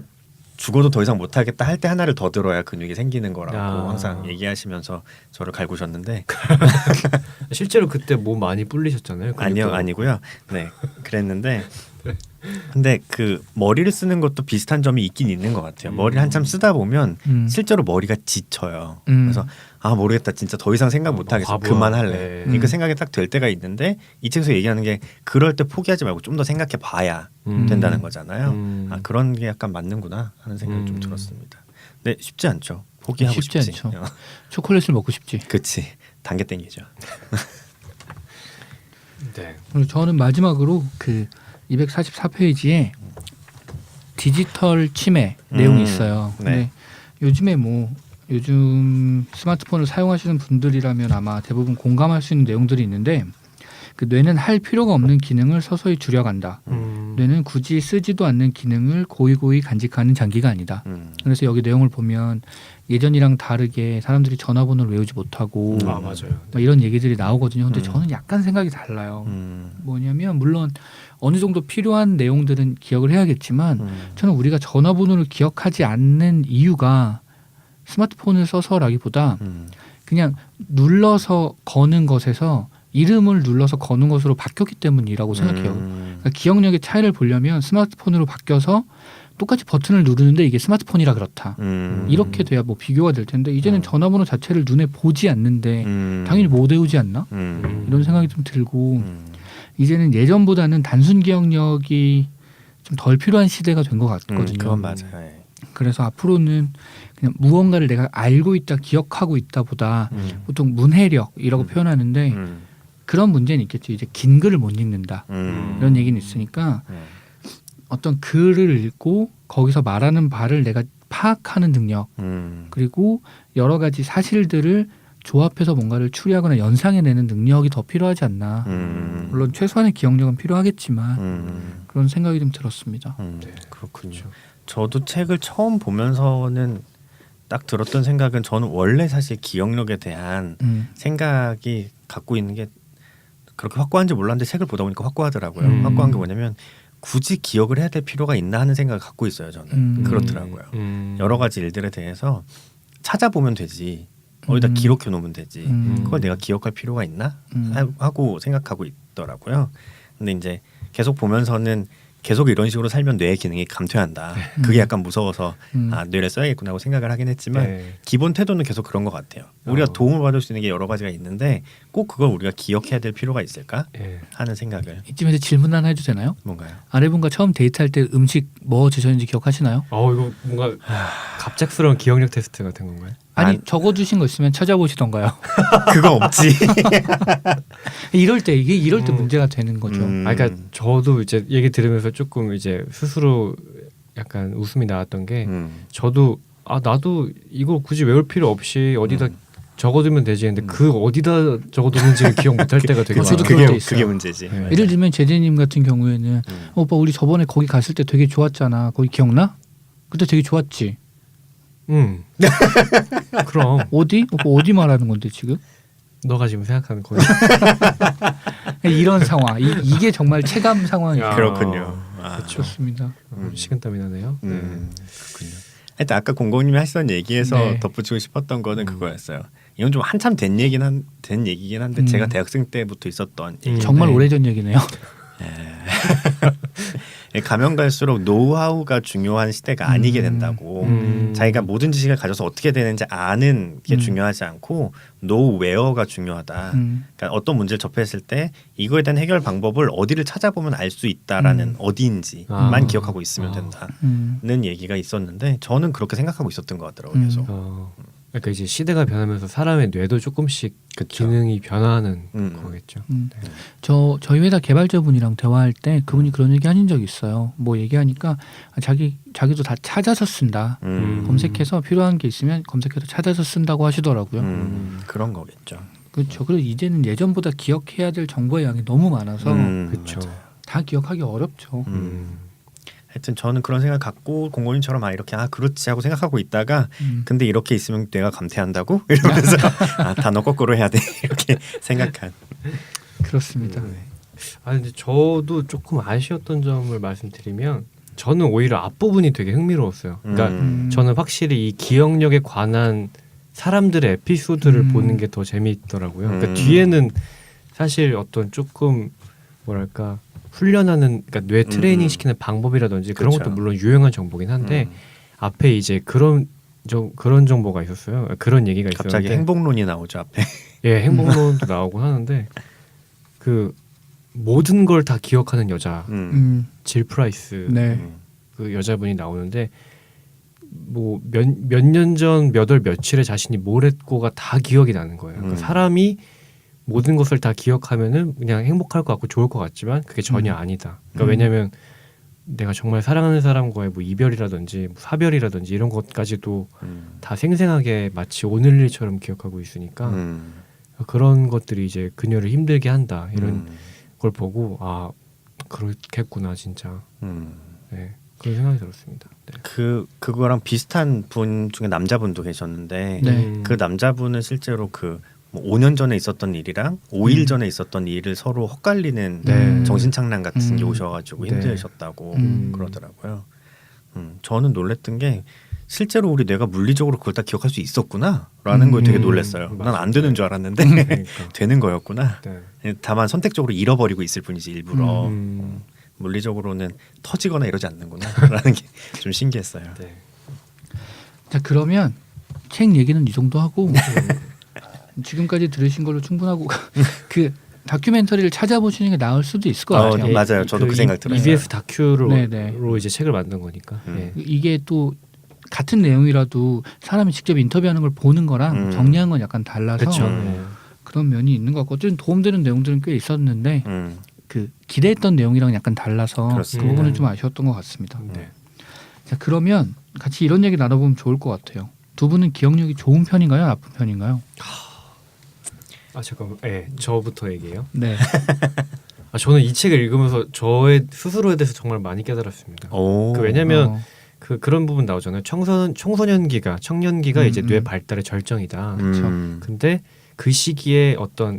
C: 죽어도 더 이상 못하겠다 할 때 하나를 더 들어야 근육이 생기는 거라고
D: 아.
C: 항상 얘기하시면서 저를 갈구셨는데
D: 실제로 그때 몸 많이 불리셨잖아요.
C: 아니고요. 네, 그랬는데 근데 그 머리를 쓰는 것도 비슷한 점이 있긴 있는 것 같아요. 머리를 한참 쓰다 보면 실제로 머리가 지쳐요. 그래서 모르겠다, 진짜 더 이상 생각 못 하겠어,
D: 바보야.
C: 그만할래.
D: 네.
C: 그러니까 생각이 딱 될 때가 있는데 이 책에서 얘기하는 게 그럴 때 포기하지 말고 좀 더 생각해 봐야 된다는 거잖아요. 그런 게 약간 맞는구나 하는 생각이 좀 들었습니다. 네, 쉽지 않죠. 포기하고
A: 쉽지
C: 싶지.
A: 않죠. 초콜릿을 먹고 싶지.
C: 그치, 단계 땡기죠.
D: 네.
A: 그리고 저는 마지막으로 그 244페이지에 디지털 치매 내용이 있어요.
C: 네.
A: 근데 요즘에 요즘 스마트폰을 사용하시는 분들이라면 아마 대부분 공감할 수 있는 내용들이 있는데 그 뇌는 할 필요가 없는 기능을 서서히 줄여간다. 뇌는 굳이 쓰지도 않는 기능을 고이고이 간직하는 장기가 아니다. 그래서 여기 내용을 보면 예전이랑 다르게 사람들이 전화번호를 외우지 못하고
D: 맞아요.
A: 막 이런 얘기들이 나오거든요. 근데 저는 약간 생각이 달라요. 뭐냐면 물론 어느 정도 필요한 내용들은 기억을 해야겠지만 저는 우리가 전화번호를 기억하지 않는 이유가 스마트폰을 써서라기보다 그냥 눌러서 거는 것에서 이름을 눌러서 거는 것으로 바뀌었기 때문이라고 생각해요. 그러니까 기억력의 차이를 보려면 스마트폰으로 바뀌어서 똑같이 버튼을 누르는데 이게 스마트폰이라 그렇다. 이렇게 돼야 뭐 비교가 될 텐데 이제는 전화번호 자체를 눈에 보지 않는데 당연히 못 외우지 않나? 이런 생각이 좀 들고 이제는 예전보다는 단순 기억력이 좀 덜 필요한 시대가 된 것 같거든요.
C: 그건 맞아요.
A: 그래서 앞으로는 그냥 무언가를 내가 알고 있다, 기억하고 있다보다 보통 문해력이라고 표현하는데 그런 문제는 있겠죠. 이제 긴 글을 못 읽는다. 이런 얘기는 있으니까 어떤 글을 읽고 거기서 말하는 바를 내가 파악하는 능력 그리고 여러 가지 사실들을 조합해서 뭔가를 추리하거나 연상해내는 능력이 더 필요하지 않나. 물론 최소한의 기억력은 필요하겠지만 그런 생각이 좀 들었습니다.
C: 그렇군요. 저도 책을 처음 보면서는 딱 들었던 생각은 저는 원래 사실 기억력에 대한 생각이 갖고 있는 게 그렇게 확고한지 몰랐는데 책을 보다 보니까 확고하더라고요. 확고한 게 뭐냐면 굳이 기억을 해야 될 필요가 있나 하는 생각을 갖고 있어요. 저는 그렇더라고요. 여러 가지 일들에 대해서 찾아보면 되지. 어디다 기록해 놓으면 되지. 그걸 내가 기억할 필요가 있나? 하고 생각하고 있더라고요. 근데 이제 계속 보면서는 계속 이런 식으로 살면 뇌의 기능이 감퇴한다. 그게 약간 무서워서 뇌를 써야겠구나 하고 생각을 하긴 했지만
D: 네.
C: 기본 태도는 계속 그런 것 같아요. 우리가 도움을 받을 수 있는 게 여러 가지가 있는데 꼭 그걸 우리가 기억해야 될 필요가 있을까
D: 예.
C: 하는 생각을.
A: 이쯤에서 질문 하나 해도 되나요?
C: 뭔가요?
A: 아내분과 처음 데이트할 때 음식 뭐 드셨는지 기억하시나요?
D: 이거 뭔가 갑작스러운 기억력 테스트 같은 건가요?
A: 아니
C: 안-
A: 적어주신 거 있으면 찾아보시던가요.
C: 그거 없지.
A: 이럴 때 문제가 되는 거죠.
D: 그러니까 저도 이제 얘기 들으면서 조금 이제 스스로 약간 웃음이 나왔던 게 저도 나도 이거 굳이 외울 필요 없이 어디다 적어두면 되지 했는데 그 어디다 적어두는지를 기억 못할 때가 되게
A: 저도
D: 많아요.
A: 그럴 때 있어요.
C: 그게 문제지.
D: 네.
A: 예를 들면 제재님 같은 경우에는 오빠 우리 저번에 거기 갔을 때 되게 좋았잖아. 거기 기억나? 그때 되게 좋았지.
D: 그럼
A: 어디? 오빠 어디 말하는 건데 지금?
D: 너가 지금 생각하는 거
A: 이런 상황. 이게 정말 체감 상황이에요.
D: 야.
C: 그렇군요.
A: 좋습니다.
D: 식은땀이 나네요.
C: 그렇군요. 하여튼 아까 공공님이 하시던 얘기에서
A: 네.
C: 덧붙이고 싶었던 거는 그거였어요. 이건 좀 한참 된 얘기긴 한데 제가 대학생 때부터 있었던 얘기.
A: 정말 오래전 얘기네요.
C: 가면 갈수록 노하우가 중요한 시대가 아니게 된다고. 자기가 모든 지식을 가져서 어떻게 되는지 아는 게 중요하지 않고 노웨어가 중요하다. 그러니까 어떤 문제를 접했을 때 이거에 대한 해결 방법을 어디를 찾아보면 알 수 있다라는 어디인지만 기억하고 있으면 된다는 얘기가 있었는데 저는 그렇게 생각하고 있었던 것 같더라고요. 계속.
D: 그러니까 이제 시대가 변하면서 사람의 뇌도 조금씩
C: 그쵸.
D: 기능이 변화하는 거겠죠.
A: 저희 회사 개발자분이랑 대화할 때 그분이 그런 얘기 하신 적이 있어요. 뭐 얘기하니까 자기도 다 찾아서 쓴다. 검색해서 필요한 게 있으면 검색해서 찾아서 쓴다고 하시더라고요.
C: 그런 거겠죠.
A: 그렇죠. 그리고 이제는 예전보다 기억해야 될 정보의 양이 너무 많아서
D: 그렇죠.
A: 다 기억하기 어렵죠.
C: 하여튼 저는 그런 생각 갖고 공공님처럼 이렇게 그렇지 하고 생각하고 있다가 근데 이렇게 있으면 뇌가 감퇴한다고 이러면서 단어 거꾸로 해야 돼 이렇게 생각한.
A: 그렇습니다.
D: 근데 저도 조금 아쉬웠던 점을 말씀드리면 저는 오히려 앞부분이 되게 흥미로웠어요. 그러니까 저는 확실히 이 기억력에 관한 사람들의 에피소드를 보는 게 더 재미있더라고요. 그러니까 뒤에는 사실 어떤 조금 뭐랄까 훈련하는 그러니까 뇌 트레이닝 시키는 방법이라든지 그런
C: 그쵸.
D: 것도 물론 유용한 정보긴 한데 앞에 이제 그런 정보가 있었어요. 그런 얘기가 있었는데
C: 갑자기 행복론이 나오죠 앞에.
D: 예, 행복론도 나오고 하는데 그 모든 걸 다 기억하는 여자 질 프라이스
A: 네.
D: 그 여자분이 나오는데 뭐 몇 년 전 몇 월 며칠에 자신이 뭘 했고가 다 기억이 나는 거예요. 그러니까 사람이 모든 것을 다 기억하면은 그냥 행복할 것 같고 좋을 것 같지만 그게 전혀 아니다. 그러니까 왜냐하면 내가 정말 사랑하는 사람과의 뭐 이별이라든지 뭐 사별이라든지 이런 것까지도 다 생생하게 마치 오늘 일처럼 기억하고 있으니까 그런 것들이 이제 그녀를 힘들게 한다 이런 걸 보고 그렇겠구나 진짜. 네, 그런 생각이 들었습니다. 네.
C: 그거랑 비슷한 분 중에 남자분도 계셨는데
A: 네.
C: 그 남자분은 실제로 뭐 5년 전에 있었던 일이랑 5일 전에 있었던 일을 서로 헛갈리는
D: 네.
C: 정신착란 같은 게 오셔가지고
D: 네.
C: 힘드셨다고 그러더라고요. 저는 놀랬던 게 실제로 우리 뇌가 물리적으로 그걸 다 기억할 수 있었구나라는 걸 되게 놀랐어요. 난 안 되는 줄 알았는데
D: 그러니까.
C: 되는 거였구나.
D: 네.
C: 다만 선택적으로 잃어버리고 있을 뿐이지 일부러 물리적으로는 터지거나 이러지 않는구나라는 게 좀 신기했어요.
D: 네.
A: 자 그러면 책 얘기는 이 정도 하고 지금까지 들으신 걸로 충분하고 그 다큐멘터리를 찾아보시는 게 나을 수도 있을 것 같아요.
C: 맞아요. 저도 그 생각 들었어요.
D: EBS 다큐로
A: 네네.
D: 이제 책을 만든 거니까. 네.
A: 이게 또 같은 내용이라도 사람이 직접 인터뷰하는 걸 보는 거랑 정리한 건 약간 달라서
D: 그렇죠.
A: 그런 면이 있는 것 같고 어쨌든 도움되는 내용들은 꽤 있었는데 그 기대했던 내용이랑 약간 달라서
C: 그렇습니다.
A: 그 부분은 좀 아쉬웠던 것 같습니다.
D: 네.
A: 자 그러면 같이 이런 얘기 나눠보면 좋을 것 같아요. 두 분은 기억력이 좋은 편인가요, 나쁜 편인가요?
D: 잠깐만. 네, 저부터 얘기해요.
A: 네.
D: 저는 이 책을 읽으면서 저의 스스로에 대해서 정말 많이 깨달았습니다. 왜냐하면 그런 부분 나오잖아요. 청년기가 이제 뇌 발달의 절정이다. 근데 그 시기에 어떤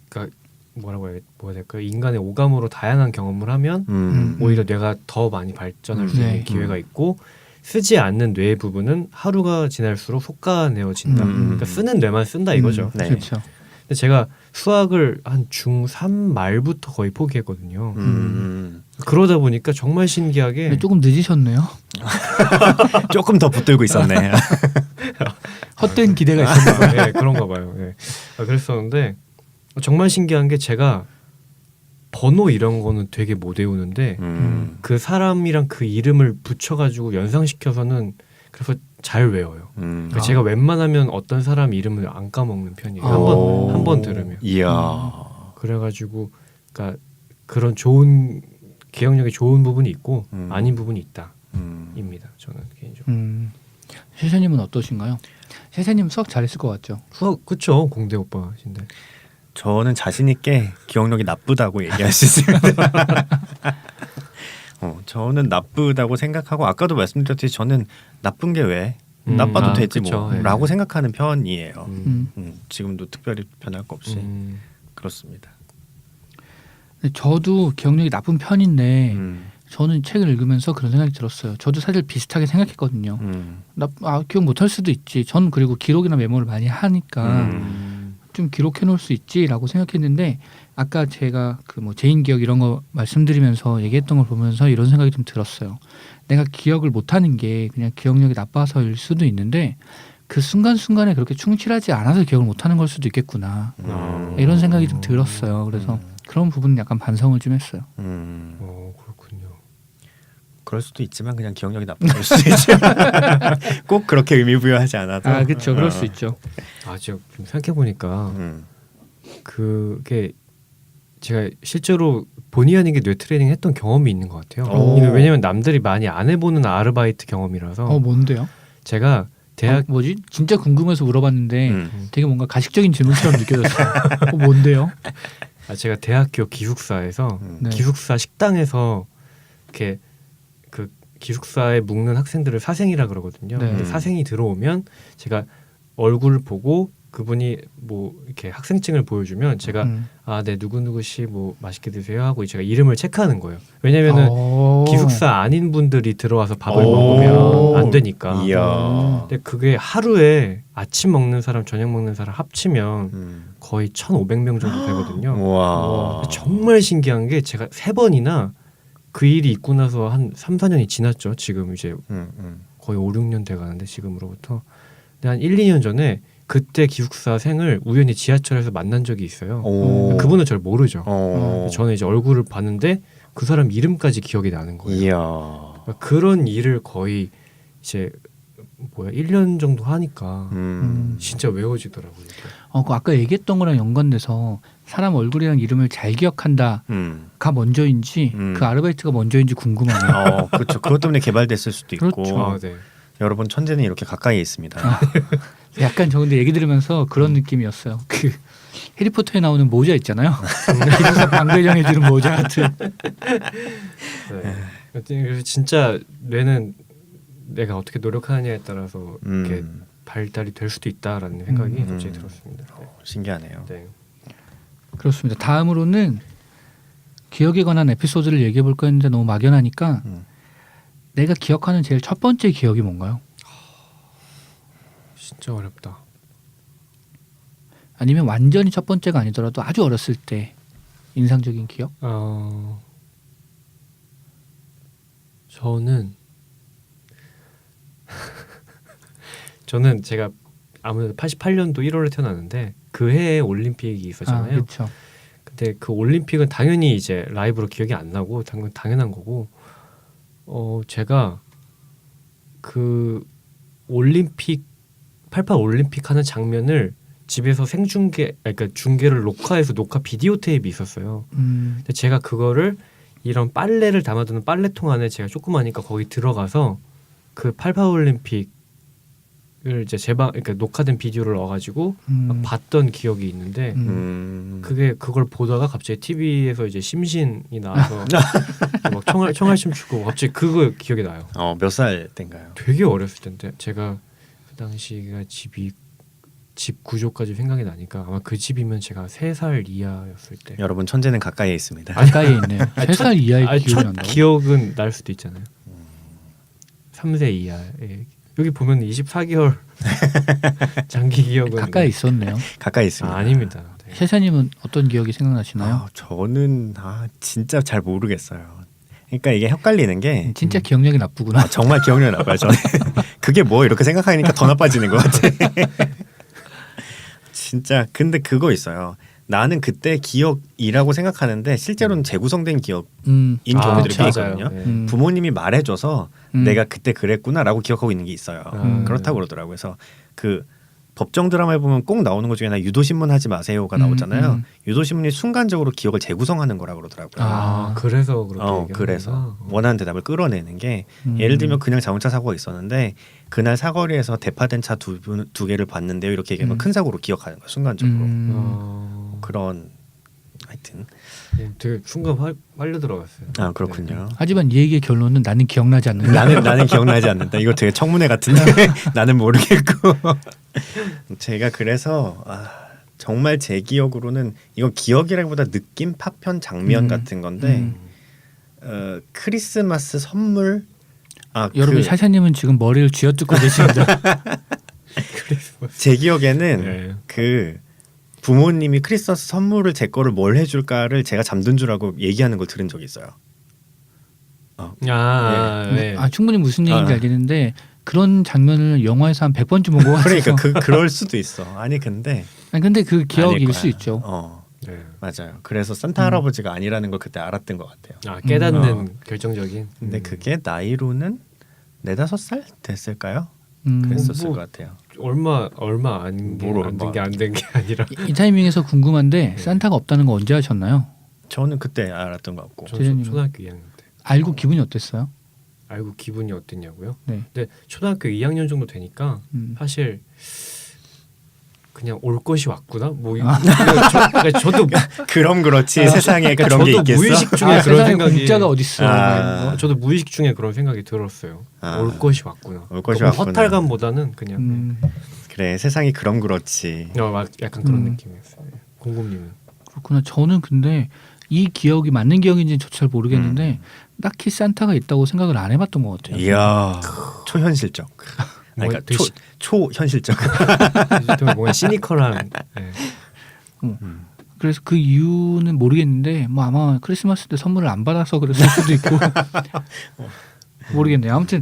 D: 그러니까 뭐라고 해야 될까요? 인간의 오감으로 다양한 경험을 하면 오히려 뇌가 더 많이 발전할 수 있는 기회가 있고 쓰지 않는 뇌의 부분은 하루가 지날수록 속가내어진다. 그러니까 쓰는 뇌만 쓴다 이거죠.
C: 네.
A: 그렇죠.
D: 근데 제가 수학을 한 중3 말부터 거의 포기했거든요. 그러다 보니까 정말 신기하게
A: 근데 조금 늦으셨네요.
C: 조금 더 붙들고 있었네.
A: 헛된 기대가 있었나 봐요.
D: 네, 그런가 봐요. 네. 그랬었는데 정말 신기한 게 제가 번호 이런 거는 되게 못 외우는데 그 사람이랑 그 이름을 붙여가지고 연상시켜서는 그래서 잘 외워요. 그러니까 제가 웬만하면 어떤 사람 이름을 안 까먹는 편이에요. 한 번 들으면.
C: 이야.
D: 그래가지고 그러니까 그런 좋은 기억력이 좋은 부분이 있고 아닌 부분이 있다입니다. 저는 개인적으로.
A: 셰세님은 어떠신가요? 셰세님 수학 잘했을 것 같죠?
D: 수학 그쵸 공대 오빠신데.
C: 저는 자신 있게 기억력이 나쁘다고 얘기할 수 있습니다. 저는 나쁘다고 생각하고 아까도 말씀드렸듯이 저는 나쁜 게 왜 나빠도 되지
D: 그쵸.
C: 뭐라고 생각하는 편이에요. 지금도 특별히 변할 거 없이 그렇습니다.
A: 근데 저도 기억력이 나쁜 편인데 저는 책을 읽으면서 그런 생각이 들었어요. 저도 사실 비슷하게 생각했거든요. 기억 못할 수도 있지. 전 그리고 기록이나 메모를 많이 하니까 좀 기록해 놓을 수 있지라고 생각했는데 아까 제가 그 뭐 제인 기억 이런 거 말씀드리면서 얘기했던 걸 보면서 이런 생각이 좀 들었어요. 내가 기억을 못하는 게 그냥 기억력이 나빠서일 수도 있는데 그 순간순간에 그렇게 충실하지 않아서 기억을 못하는 걸 수도 있겠구나. 이런 생각이 좀 들었어요. 그래서 그런 부분은 약간 반성을 좀 했어요.
D: 그렇군요.
C: 그럴 수도 있지만 그냥 기억력이 나쁜 걸 수도 있죠. 꼭 그렇게 의미 부여하지 않아도.
A: 그렇죠. 그럴 수 있죠.
D: 지금 좀 생각해 보니까 그게 제가 실제로 본의 아니게 뇌 트레이닝 했던 경험이 있는 것 같아요. 이게 왜냐면 남들이 많이 안 해보는 아르바이트 경험이라서.
A: 뭔데요?
D: 제가 대학
A: 뭐지? 진짜 궁금해서 물어봤는데 되게 뭔가 가식적인 질문처럼 느껴졌어요. 뭔데요?
D: 제가 대학교 기숙사에서
A: 네.
D: 기숙사 식당에서 이렇게 그 기숙사에 묵는 학생들을 사생이라 그러거든요.
A: 네.
D: 근데 사생이 들어오면 제가 얼굴을 보고 그분이 뭐 이렇게 학생증을 보여주면 제가 네 누구누구 씨 뭐 맛있게 드세요 하고 제가 이름을 체크하는 거예요. 왜냐면은 기숙사 아닌 분들이 들어와서 밥을 먹으면 안 되니까.
C: 이야.
D: 근데 그게 하루에 아침 먹는 사람, 저녁 먹는 사람 합치면 거의 1,500명 정도 되거든요.
C: 와.
D: 정말 신기한 게 제가 3번이나 그 일이 있고 나서 한 3, 4년이 지났죠. 지금 이제 거의 5, 6년 돼 가는데 지금으로부터. 근데 한 1, 2년 전에 그때 기숙사생을 우연히 지하철에서 만난 적이 있어요. 그분은 절 모르죠. 저는 이제 얼굴을 봤는데 그 사람 이름까지 기억이 나는 거예요.
C: 이야.
D: 그러니까 그런 일을 거의 이제 1년 정도 하니까 진짜 외워지더라고요.
A: 그 아까 얘기했던 거랑 연관돼서 사람 얼굴이랑 이름을 잘 기억한다가 먼저인지 그 아르바이트가 먼저인지 궁금하네요.
C: 그렇죠. 그것 때문에 개발됐을 수도 있고.
A: 그렇죠.
D: 네.
C: 여러분 천재는 이렇게 가까이에 있습니다.
A: 약간 저 근데 얘기 들으면서 그런 느낌이었어요. 그 해리포터에 나오는 모자 있잖아요. 기숙사 방배정해 주는 모자 같은.
D: 그래서 진짜 뇌는 내가 어떻게 노력하느냐에 따라서 이렇게 발달이 될 수도 있다라는 생각이 갑자기 들었습니다. 네.
C: 신기하네요.
D: 네.
A: 그렇습니다. 다음으로는 기억에 관한 에피소드를 얘기해 볼까 했는데 너무 막연하니까 내가 기억하는 제일 첫 번째 기억이 뭔가요?
D: 진짜 어렵다.
A: 아니면 완전히 첫 번째가 아니더라도 아주 어렸을 때 인상적인 기억?
D: 저는 제가 아무래도 88년도 1월에 태어났는데 그 해에 올림픽이 있었잖아요.
A: 그렇죠.
D: 근데 그 올림픽은 당연히 이제 라이브로 기억이 안 나고 당연한 거고 제가 그 올림픽 88 올림픽 하는 장면을 집에서 생중계 그러니까 중계를 녹화해서 녹화 비디오 테이프가 있었어요. 근데 제가 그거를 이런 빨래를 담아두는 빨래통 안에 제가 조그마니까 거기 들어가서 그 88 올림픽을 이제 그러니까 녹화된 비디오를 넣어가지고 막 봤던 기억이 있는데 그걸 보다가 갑자기 TV에서 이제 심신이 나와서 막 청알춤 추고 갑자기 그거 기억이 나요.
C: 몇 살 때인가요?
D: 되게 어렸을 텐데 제가 그 당시가 집 구조까지 생각이 나니까 아마 그 집이면 제가 3살 이하였을 때.
C: 여러분 천재는 가까이에 있습니다.
A: 가까이에 있네요. 3살 이하의 기억이
D: 첫
A: 난다고?
D: 기억은 날 수도 있잖아요. 3세 이하의 여기 보면 24개월 장기 기억은
A: 가까이 있었네요.
C: 가까이 있습니다.
D: 아닙니다. 네.
A: 셰샤님은 어떤 기억이 생각나시나요?
C: 저는 진짜 잘 모르겠어요. 그러니까 이게 헷갈리는 게
A: 진짜 기억력이 나쁘구나.
C: 정말 기억력이 나빠요. 저는 그게 뭐 이렇게 생각하니까 더 나빠지는 것 같아. 진짜 근데 그거 있어요. 나는 그때 기억이라고 생각하는데 실제로는 재구성된 기억인 경우들이 꽤
D: 맞아요.
C: 있거든요.
D: 네.
C: 부모님이 말해줘서 내가 그때 그랬구나라고 기억하고 있는 게 있어요.
D: 음.
C: 그렇다고 그러더라고요. 그래서 그 법정 드라마에 보면 꼭 나오는 것 중에 하나 유도신문 하지 마세요가 나오잖아요. 유도신문이 순간적으로 기억을 재구성하는 거라고 그러더라고요.
D: 그래서 그렇게 얘기하는구나.
C: 그래서 원하는 대답을 끌어내는 게 예를 들면 그냥 자동차 사고가 있었는데 그날 사거리에서 대파된 차 두 개를 봤는데요. 이렇게 얘기하면 큰 사고로 기억하는 거예요. 순간적으로. 그런 하여튼
D: 되게 순간 빨려 들어갔어요.
C: 그렇군요.
A: 하지만 이 얘기의 결론은 나는 기억나지 않는다.
C: 나는 기억나지 않는다. 이거 되게 청문회 같은데 나는 모르겠고 제가 그래서 정말 제 기억으로는 이건 기억이라기보다 느낌 파편 장면 같은 건데 크리스마스 선물
A: 여러분 샤샤님은 지금 머리를 쥐어뜯고 계십니다.
C: 제 기억에는
D: 네.
C: 그 부모님이 크리스마스 선물을 제 거를 뭘 해줄까를 제가 잠든 줄 알고 얘기하는 걸 들은 적이 있어요.
D: 네.
A: 충분히 무슨 얘기인지 알겠는데 그런 장면을 영화에서 한 100번쯤 본 것 같아서.
C: 그러니까 그럴 수도 있어. 근데
A: 근데 그 기억일
C: 아닐
A: 수
C: 거야.
A: 있죠.
D: 네.
C: 맞아요. 그래서 산타 할아버지가 아니라는 걸 그때 알았던 것 같아요.
D: 깨닫는 결정적인.
C: 근데 그게 나이로는 4-5살 됐을까요?
A: 음.
C: 그랬었을
D: 뭐,
C: 것 같아요.
D: 얼마 안된 게 아니라
A: 이 타이밍에서 궁금한데 산타가 없다는 거 언제 하셨나요?
C: 저는 그때 알았던 것 같고.
A: 제자님은?
D: 초등학교 2학년 때
A: 알고 기분이 어땠어요?
D: 알고 기분이 어땠냐고요?
A: 네.
D: 근데 초등학교 2학년 정도 되니까 사실 그냥 올 것이 왔구나. 뭐 그러니까 저도
C: 그럼 그렇지 세상에
D: 그러니까
C: 그런 게
D: 저도
C: 있겠어?
D: 무의식 중에 그런
A: 세상에
D: 생각이
A: 공짜가 어딨어.
D: 저도 무의식 중에 그런 생각이 들었어요. 올 것이 왔구나.
C: 올 것이
D: 너무
C: 왔구나.
D: 허탈감보다는 그냥
C: 그래 세상이 그럼 그렇지.
D: 약간 그런 느낌이었어요. 공공님은
A: 그렇구나. 저는 근데 이 기억이 맞는 기억인지는 저도 잘 모르겠는데 딱히 산타가 있다고 생각을 안 해봤던 것 같아요.
C: 이야 초현실적. 그러니까
D: 되게
C: 초현실적.
D: 뭔가 시니컬한. 네.
A: 그래서 그 이유는 모르겠는데 뭐 아마 크리스마스 때 선물을 안 받아서 그랬을 수도 있고 모르겠네요. 아무튼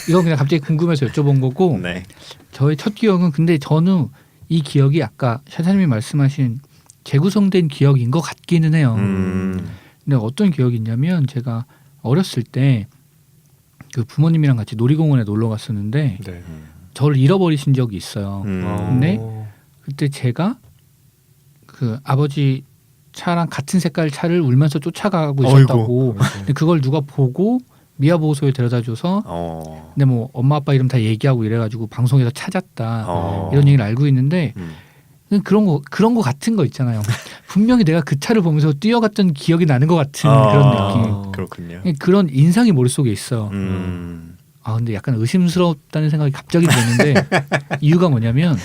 A: 이건 그냥 갑자기 궁금해서 여쭤본 거고
C: 네.
A: 저의 첫 기억은 근데 저는 이 기억이 아까 샤샤님이 말씀하신 재구성된 기억인 것 같기는 해요. 근데 어떤 기억이 있냐면 제가 어렸을 때 그 부모님이랑 같이 놀이공원에 놀러 갔었는데
D: 네.
A: 저를 잃어버리신 적이 있어요. 근데 그때 제가 그 아버지 차랑 같은 색깔 차를 울면서 쫓아가고 있었다고. 근데 그걸 누가 보고 미아보호소에 데려다줘서 근데 뭐 엄마 아빠 이름 다 얘기하고 이래가지고 방송에서 찾았다 이런 얘기를 알고 있는데 그런 거 같은 거 있잖아요. 분명히 내가 그 차를 보면서 뛰어갔던 기억이 나는 것 같은 그런 느낌.
C: 그렇군요.
A: 그런 인상이 머릿속에 있어요. 근데 약간 의심스럽다는 생각이 갑자기 드는데 이유가 뭐냐면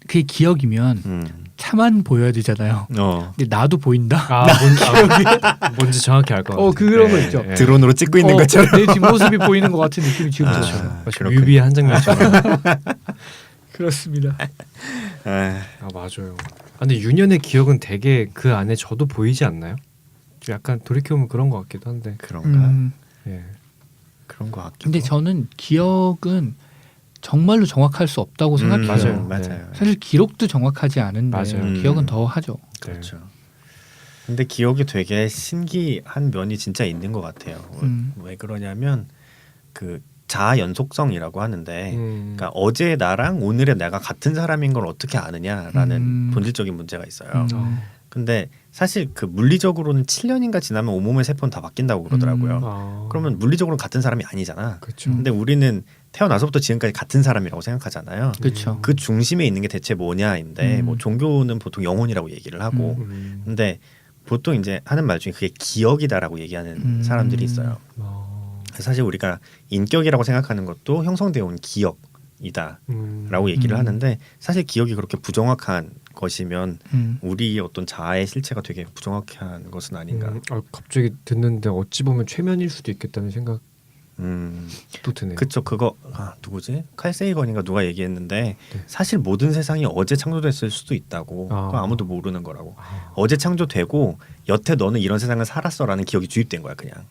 A: 그게 기억이면 차만 보여야 되잖아요. 근데 나도 보인다.
D: 뭔지 정확히 알 것 같아요.
A: 그런 거 있죠.
C: 드론으로 찍고 있는 것처럼.
A: 내 뒷모습이 보이는 것 같은 느낌이 지금 들어요.
D: 뮤비의 한 장면처럼.
A: 그렇습니다.
D: 맞아요. 근데 유년의 기억은 되게 그 안에 저도 보이지 않나요? 약간 돌이켜보면 그런 것 같기도 한데.
C: 그런가?
D: 예.
C: 그런 것 같기도.
A: 근데 저는 기억은 정말로 정확할 수 없다고 생각해요.
C: 맞아요.
A: 사실 기록도 정확하지 않은데
D: 맞아요.
A: 기억은 더 하죠.
C: 그렇죠. 근데 기억이 되게 신기한 면이 진짜 있는 것 같아요. 왜 그러냐면 그 자아 연속성이라고 하는데, 그러니까 어제 나랑 오늘의 내가 같은 사람인 걸 어떻게 아느냐라는 본질적인 문제가 있어요. 근데 사실 그 물리적으로는 7년인가 지나면 온몸의 세포는 다 바뀐다고 그러더라고요. 그러면 물리적으로는 같은 사람이 아니잖아.
D: 그렇죠.
C: 근데 우리는 태어나서부터 지금까지 같은 사람이라고 생각하잖아요.
A: 그렇죠.
C: 그 중심에 있는 게 대체 뭐냐인데 뭐 종교는 보통 영혼이라고 얘기를 하고 근데 보통 이제 하는 말 중에 그게 기억이다라고 얘기하는 사람들이 있어요. 사실 우리가 인격이라고 생각하는 것도 형성되어 온 기억이다라고 얘기를 하는데 사실 기억이 그렇게 부정확한 것이면 우리의 어떤 자아의 실체가 되게 부정확한 것은 아닌가.
D: 갑자기 듣는데 어찌 보면 최면일 수도 있겠다는 생각. 또 드네요.
C: 그쵸. 그거 누구지? 칼 세이건인가 누가 얘기했는데
D: 네.
C: 사실 모든 세상이 어제 창조됐을 수도 있다고. 그거 아무도 모르는 거라고. 어제 창조되고 여태 너는 이런 세상을 살았어라는 기억이 주입된 거야 그냥.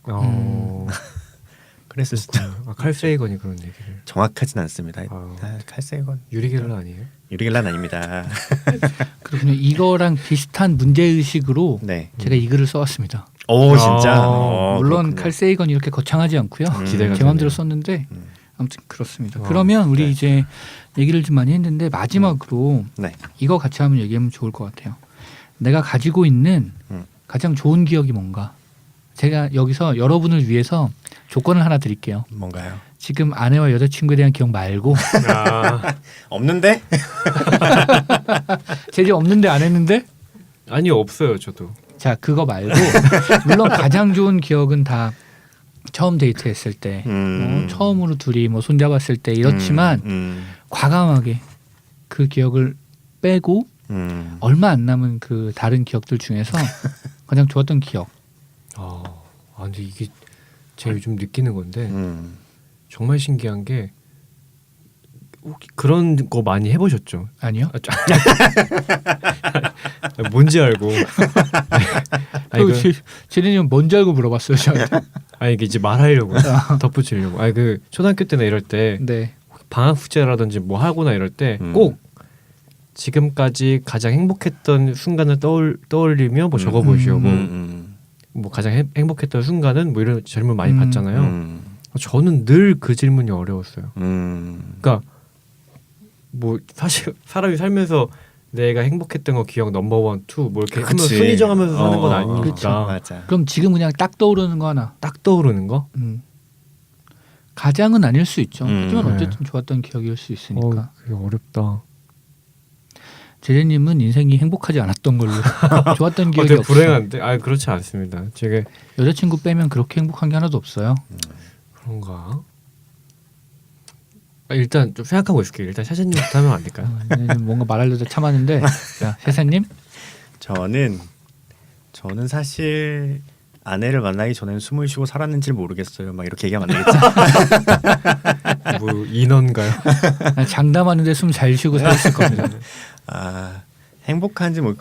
C: 그랬을 수도.
D: 칼 세이건이 그런 얘기를.
C: 정확하진 않습니다. 칼 세이건.
D: 유리 겔라 아니에요?
C: 유리겔란 아닙니다.
A: 그렇군요. 이거랑 비슷한 문제 의식으로
C: 네.
A: 제가 이 글을 써왔습니다.
C: 오 진짜.
A: 물론
C: 그렇군요.
A: 칼 세이건이 이렇게 거창하지 않고요.
D: 기대가
A: 제 마음대로
D: 되네요.
A: 썼는데 아무튼 그렇습니다.
D: 와,
A: 그러면 우리
C: 네.
A: 이제 얘기를 좀 많이 했는데 마지막으로
C: 네.
A: 이거 같이 한번 얘기하면 좋을 것 같아요. 내가 가지고 있는 가장 좋은 기억이 뭔가. 제가 여기서 여러분을 위해서 조건을 하나 드릴게요.
C: 뭔가요?
A: 지금 아내와 여자친구에 대한 기억 말고
C: 없는데?
A: 제재 없는데 안 했는데
D: 아니요 없어요 저도.
A: 자 그거 말고 물론 가장 좋은 기억은 다 처음 데이트했을 때 처음으로 둘이 뭐 손잡았을 때 이렇지만 과감하게 그 기억을 빼고 얼마 안 남은 그 다른 기억들 중에서 가장 좋았던 기억.
D: 근데 이게 제가 요즘 느끼는 건데 정말 신기한 게 혹시 그런 거 많이 해보셨죠?
A: 아니요?
D: 뭔지 알고.
A: 제네님 뭔지 알고 물어봤어요 저한테.
D: 이게 이제 말하려고 덧붙이려고. 그 초등학교 때나 이럴 때
A: 네.
D: 방학 숙제라든지 뭐 하거나 이럴 때 꼭 지금까지 가장 행복했던 순간을 떠올리며 뭐 적어보시오. 뭐 가장 행복했던 순간은 뭐 이런 질문 많이 받잖아요. 저는 늘 그 질문이 어려웠어요. 그러니까 뭐 사실 사람이 살면서 내가 행복했던 거 기억 넘버 원, 투 뭐 이렇게 하면 순위 정하면서 사는 건 아니니까.
C: 그쵸, 맞아.
A: 그럼 지금 그냥 딱 떠오르는 거 하나.
D: 딱 떠오르는 거?
A: 가장은 아닐 수 있죠. 하지만
D: 네.
A: 어쨌든 좋았던 기억일 수 있으니까.
D: 그게 어렵다.
A: 제재님은 인생이 행복하지 않았던 걸로 좋았던 기억이
D: 되게
A: 없어요.
D: 불행한데? 그렇지 않습니다. 제가
A: 여자친구 빼면 그렇게 행복한 게 하나도 없어요.
D: 그런가? 일단 좀 생각하고 있을게요. 일단 샤샤님부터 하면 안 될까요?
A: 뭔가 말하려다 참았는데 자 세사님.
C: 저는 사실 아내를 만나기 전에는 숨을 쉬고 살았는지 모르겠어요. 막 이렇게 얘기하면 안 되겠죠.
D: 뭐 인원가요?
A: 장담하는데 숨 잘 쉬고 살았을 겁니다.
C: 행복한지 뭐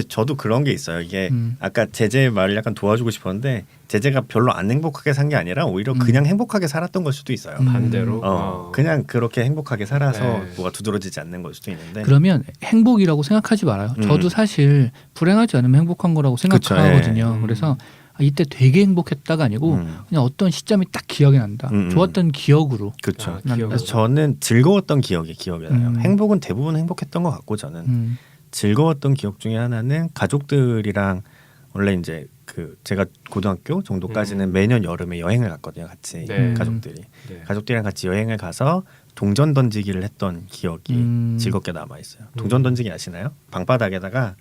C: 저도 그런 게 있어요. 이게 아까 제재 말을 약간 도와주고 싶었는데 제재가 별로 안 행복하게 산 게 아니라 오히려 그냥 행복하게 살았던 걸 수도 있어요.
D: 반대로.
C: 그냥 그렇게 행복하게 살아서
D: 네.
C: 뭐가 두드러지지 않는 걸 수도 있는데.
A: 그러면 행복이라고 생각하지 말아요. 저도 사실 불행하지 않으면 행복한 거라고 생각하거든요.
C: 그쵸,
A: 그래서 이때 되게 행복했다가 아니고 그냥 어떤 시점이 딱 기억이 난다. 좋았던 기억으로.
C: 그렇죠.
A: 기억으로.
C: 그래서 저는 즐거웠던 기억이 나요. 행복은 대부분 행복했던 것 같고 저는 즐거웠던 기억 중에 하나는 가족들이랑 원래 이제 그 제가 고등학교 정도까지는 매년 여름에 여행을 갔거든요. 같이
D: 네.
C: 가족들이
D: 네.
C: 가족들이랑 같이 여행을 가서 동전 던지기를 했던 기억이 즐겁게 남아 있어요. 동전 던지기 아시나요? 방바닥에다가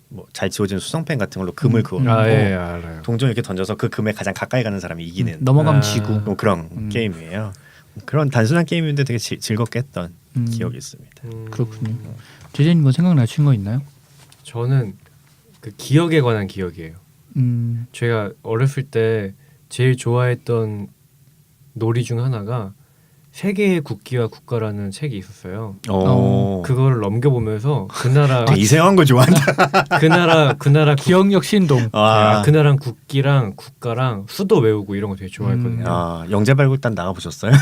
C: 뭐 잘 지워진 수성펜 같은 걸로 금을 그어놓고
D: 예, 알아요.
C: 동전 이렇게 던져서 그 금에 가장 가까이 가는 사람이 이기는
A: 넘어가면 지고.
C: 뭐 그런 게임이에요. 그런 단순한 게임인데 되게 즐겁게 했던 기억이 있습니다.
A: 그렇군요. 제재님 뭐 생각나신 거 있나요?
D: 저는 그 기억에 관한 기억이에요. 제가 어렸을 때 제일 좋아했던 놀이 중 하나가 세계의 국기와 국가라는 책이 있었어요. 그거를 넘겨보면서 그 나라
C: 되게 이상한 거 좋아한다.
D: 그 나라
A: 기억력 신동.
C: 아,
D: 그 나라 국기랑 국가랑 수도 외우고 이런 거 되게 좋아했거든요.
C: 영재발굴단 나가 보셨어요?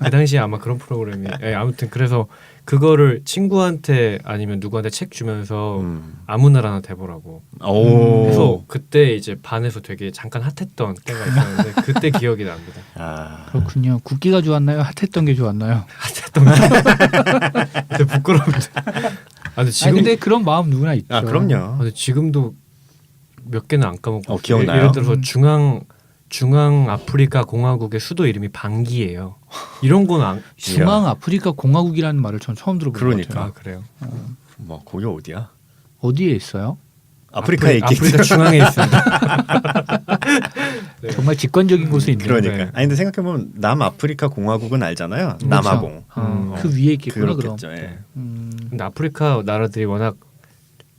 D: 그 당시에 아마 그런 프로그램이 아무튼 그래서 그거를 친구한테 아니면 누구한테 책 주면서 아무 나라나 대보라고. 그래서 그때 이제 반에서 되게 잠깐 핫했던 때가 있었는데 그때 기억이 납니다.
A: 그렇군요. 국기가 좋았나요? 핫했던 게 좋았나요?
D: 핫했던 게 되게 부끄럽다. 근데 지금
A: 근데 그런 마음 누구나 있죠.
C: 그럼요.
D: 근데 지금도 몇 개는 안 까먹고
C: 기억나요?
D: 예를 들어서 중앙 아프리카 공화국의 수도 이름이 방기예요. 이런 건
A: 중앙 아프리카 공화국이라는 말을 전 처음 들어본 것
C: 그러니까.
A: 같아요.
D: 그래요.
C: 뭐 거기 어디야?
A: 어디에 있어요?
C: 아프리카에 있겠죠.
D: 아프리카 중앙에 있습니다. 네.
A: 정말 직관적인 곳에 있네요.
C: 그러니까.
D: 네.
C: 아니 근데 생각해 보면 남아프리카 공화국은 알잖아요.
A: 그렇죠.
C: 남아공.
A: 그 위에 있겠구나
C: 그렇겠죠.
A: 그럼.
C: 예.
D: 근데 아프리카 나라들이 워낙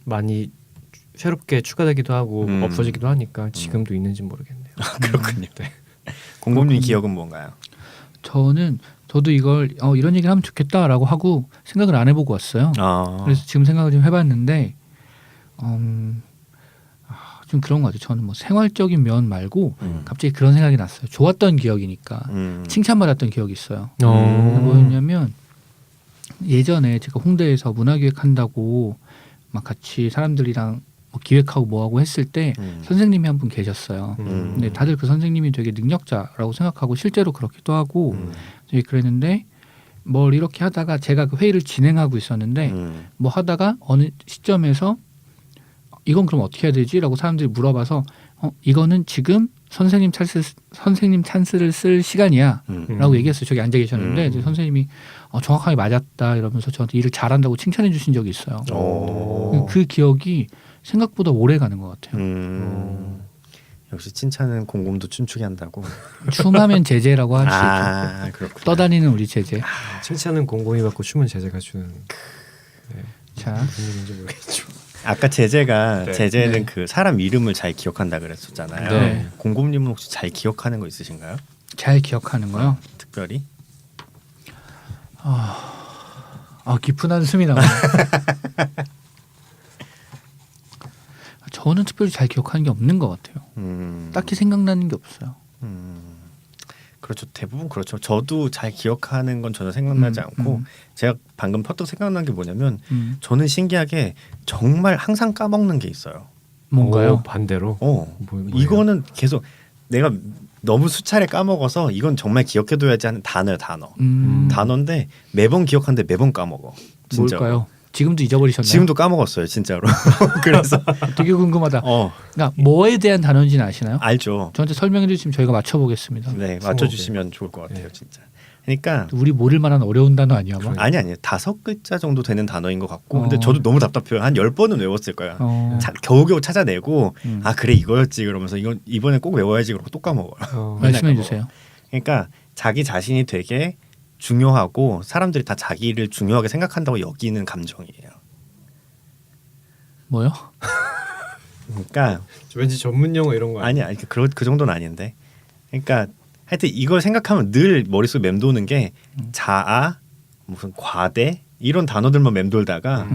D: 많이 새롭게 추가되기도 하고 없어지기도 하니까 지금도 있는지 모르겠네요.
C: 그렇군요.
D: 네.
C: 공범님 기억은 뭔가요?
A: 저도 이걸 이런 얘기를 하면 좋겠다라고 하고 생각을 안 해보고 왔어요. 그래서 지금 생각을 좀 해봤는데 좀 그런 것 같아요. 저는 뭐 생활적인 면 말고 갑자기 그런 생각이 났어요. 좋았던 기억이니까 칭찬받았던 기억이 있어요. 뭐였냐면 예전에 제가 홍대에서 문화기획 한다고 막 같이 사람들이랑 뭐 기획하고 뭐하고 했을 때 선생님이 한 분 계셨어요. 근데 다들 그 선생님이 되게 능력자라고 생각하고 실제로 그렇기도 하고 되게 그랬는데 뭘 이렇게 하다가 제가 그 회의를 진행하고 있었는데 뭐 하다가 어느 시점에서 이건 그럼 어떻게 해야 되지?라고 사람들이 물어봐서 이거는 지금 선생님 찬스를 쓸 시간이야라고 얘기했어요. 저기 앉아 계셨는데 이제 선생님이 정확하게 맞았다 이러면서 저한테 일을 잘한다고 칭찬해 주신 적이 있어요. 그 기억이 생각보다 오래 가는 것 같아요.
C: 역시 칭찬은 공범도 춤추게 한다고.
A: 춤하면 제재라고 할 수 있죠.
C: 그렇구나.
A: 떠다니는 우리 제재.
D: 칭찬은 공공이 받고 춤은 제재가 주는.
A: 자,
D: 무슨 얘기인지 모르겠죠.
C: 아까 제재가
D: 네.
C: 제재는
A: 네.
C: 그 사람 이름을 잘 기억한다 그랬었잖아요.
A: 네.
C: 공범님은 혹시 잘 기억하는 거 있으신가요?
A: 잘 기억하는 거요.
C: 특별히?
A: 깊은 한숨이 나와요. 저는 특별히 잘 기억하는 게 없는 것 같아요. 딱히 생각나는 게 없어요.
C: 그렇죠. 대부분 그렇죠. 저도 잘 기억하는 건 전혀 생각나지 않고 제가 방금 퍼뜩 생각난 게 뭐냐면 저는 신기하게 정말 항상 까먹는 게 있어요.
A: 뭔가요?
D: 반대로. 뭐예요?
C: 이거는 계속 내가 너무 수차례 까먹어서 이건 정말 기억해둬야지 하는 단어예요. 단어인데 매번 기억하는데 매번 까먹어. 진짜로.
A: 뭘까요? 지금도 잊어버리셨나요?
C: 지금도 까먹었어요. 진짜로. 그래서
A: 되게 궁금하다. 그러니까 뭐에 대한 단어인지는 아시나요?
C: 알죠.
A: 저한테 설명해 주시면 저희가 맞춰보겠습니다.
C: 네, 맞춰주시면 좋을 것 같아요. 진짜. 그러니까
A: 우리 모를 만한 어려운 단어 아니야? 뭐?
C: 아니요. 5글자 정도 되는 단어인 것 같고 근데 저도 너무 답답해요. 한 10번은 외웠을 거야. 겨우겨우 찾아내고 그래 이거였지 그러면서 이번에 꼭 외워야지 그러고 또 까먹어요.
A: 말씀해 주세요.
C: 그러니까 자기 자신이 되게 중요하고 사람들이 다 자기를 중요하게 생각한다고 여기는 감정이에요.
A: 뭐요?
C: 그러니까
D: 왠지 전문 용어 이런 거
C: 아니야. 그 정도는 아닌데. 그러니까 하여튼 이걸 생각하면 늘 머릿속에 맴도는 게 자아, 무슨 과대 이런 단어들만 맴돌다가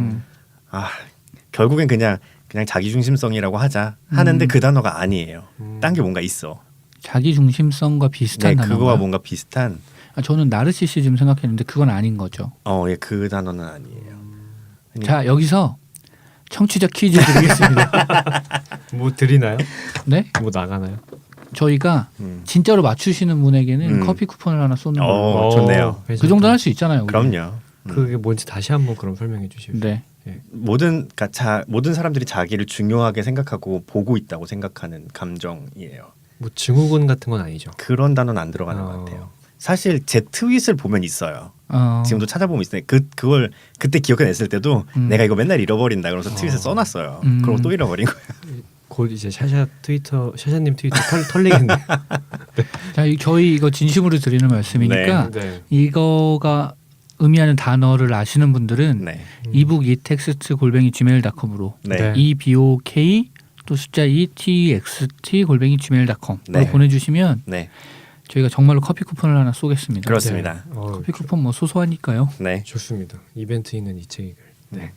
C: 결국엔 그냥 자기중심성이라고 하자 하는데 그 단어가 아니에요. 딴 게 뭔가 있어.
A: 자기중심성과 비슷한 단어.
C: 그거와 뭔가 비슷한.
A: 저는 나르시시즘 생각했는데 그건 아닌 거죠.
C: 예, 그 단어는 아니에요.
A: 자, 여기서 청취자 퀴즈 드리겠습니다.
D: 뭐 드리나요?
A: 네?
D: 뭐 나가나요?
A: 저희가 진짜로 맞추시는 분에게는 커피 쿠폰을 하나 쏘는 거예요.
C: 좋네요.
A: 그 정도는 할 수 있잖아요. 우리.
C: 그럼요.
D: 그게 뭔지 다시 한번 그럼 설명해 주시죠.
A: 네.
C: 모든 사람들이 자기를 중요하게 생각하고 보고 있다고 생각하는 감정이에요.
D: 뭐 증후군 같은 건 아니죠.
C: 그런 단어는 안 들어가는 것 같아요. 사실 제 트윗을 보면 있어요. 지금도 찾아보면 있어요. 그걸 그때 기억해냈을 때도 내가 이거 맨날 잃어버린다 그러면서 트윗에 써놨어요. 그러고 또 잃어버린 거예요.
D: 곧 이제 샤샤님 트위터 털리겠네.
A: 자, 저희 이거 진심으로 드리는 말씀이니까
D: 네.
A: 이거가 의미하는 단어를 아시는 분들은
C: 네.
A: 이북 etext@gmail.com으로
C: 네.
A: ebok 또 숫자 etext@gmail.com으로
C: 네.
A: 보내주시면
C: 네.
A: 저희가 정말로 커피 쿠폰을 하나 쏘겠습니다.
C: 그렇습니다.
A: 커피 쿠폰 뭐 소소하니까요.
C: 네.
D: 좋습니다. 이벤트 있는 이 책을. 네.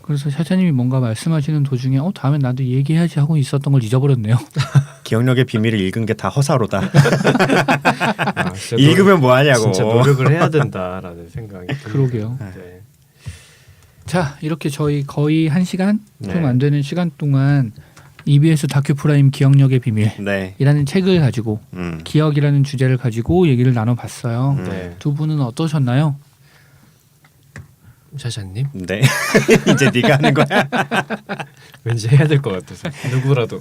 A: 그래서 샤샤님이 뭔가 말씀하시는 도중에 다음에 나도 얘기해야지 하고 있었던 걸 잊어버렸네요.
C: 기억력의 비밀을 읽은 게 다 허사로다.
D: 진짜
C: 읽으면 뭐 하냐고.
D: 진짜 노력을 해야 된다라는 생각이 듭니다.
A: 그러게요.
D: 네.
A: 자, 이렇게 저희 거의 1시간
C: 네.
A: 좀 안 되는 시간 동안 EBS 다큐프라임 기억력의 비밀이라는
C: 네.
A: 책을 가지고 기억이라는 주제를 가지고 얘기를 나눠봤어요.
D: 네.
A: 두 분은 어떠셨나요?
D: 샤샤님
C: 네. 이제 네가 하는 거야.
D: 왠지 해야 될 것 같아서 누구라도.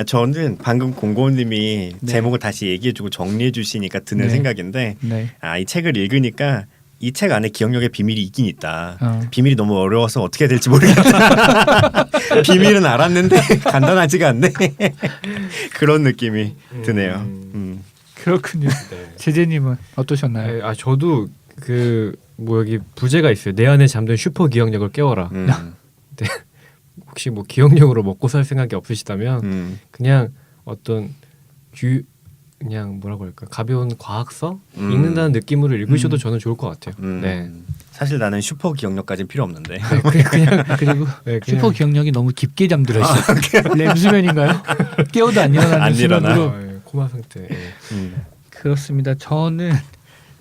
C: 저는 방금 공고님이
A: 네.
C: 제목을 다시 얘기해주고 정리해주시니까 드는
A: 네.
C: 생각인데
A: 네.
C: 이 책을 읽으니까 이 책 안에 기억력의 비밀이 있긴 있다. 비밀이 너무 어려워서 어떻게 해야 될지 모르겠다. 비밀은 알았는데 간단하지가 않네. 그런 느낌이 드네요.
A: 그렇군요.
D: 네.
A: 제재님은 어떠셨나요?
D: 네, 저도 뭐 여기 부제가 있어요. 내 안에 잠든 슈퍼 기억력을 깨워라. 네. 혹시 뭐 기억력으로 먹고 살 생각이 없으시다면 그냥 어떤 그냥 뭐라고 할까 가벼운 과학서 읽는다는 느낌으로 읽으셔도 저는 좋을 것 같아요. 네.
C: 사실 나는 슈퍼 기억력까지는 필요 없는데.
A: 그냥 그리고
D: 네,
A: 슈퍼 기억력이 너무 깊게 잠들어 있어요. 렘수면인가요? 깨워도 안 일어나는
C: 안 일어나.
A: 수면으로.
D: 코마 상태. 예.
A: 그렇습니다. 저는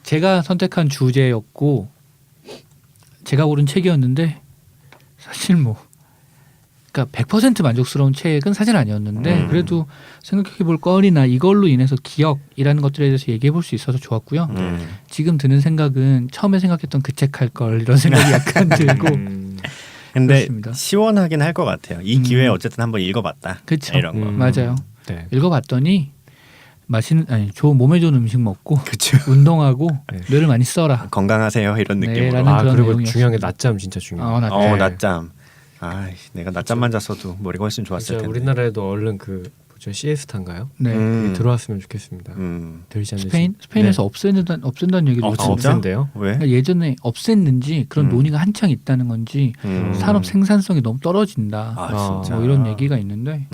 A: 제가 선택한 주제였고 제가 고른 책이었는데 사실 뭐 그러니까 100% 만족스러운 책은 사실 아니었는데 그래도 생각해볼 거리나 이걸로 인해서 기억이라는 것들에 대해서 얘기해볼 수 있어서 좋았고요. 지금 드는 생각은 처음에 생각했던 그 책 할 걸 이런 생각이 약간 들고
C: 근데
A: 그렇습니다.
C: 시원하긴 할 것 같아요. 이 기회에 어쨌든 한번 읽어봤다.
A: 그쵸.
C: 이런 거.
A: 맞아요.
D: 네.
A: 읽어봤더니 몸에 좋은 음식 먹고
C: 그쵸.
A: 운동하고
D: 네.
A: 뇌를 많이 써라.
C: 건강하세요 이런
A: 네,
C: 느낌으로.
A: 라는 그런
D: 그리고
A: 내용이었습니다.
D: 중요한 게 낮잠 진짜 중요해요.
A: 낮잠.
C: 낮잠. 아, 내가 낮잠만 잤어도 머리가 훨씬 좋았을
D: 진짜
C: 텐데.
D: 우리나라에도 얼른 그 뭐죠 시에스타인가요?
A: 네.
D: 그게 들어왔으면 좋겠습니다.
C: 음.
A: 스페인에서 없앤다는 얘기도
C: 어,
A: 있던데.
C: 진짜?
D: 없앤대요?
C: 왜?
A: 그러니까 예전에 없앴는지 그런 논의가 한창 있다는 건지 산업 생산성이 너무 떨어진다.
C: 아, 진짜.
A: 뭐 이런 얘기가 있는데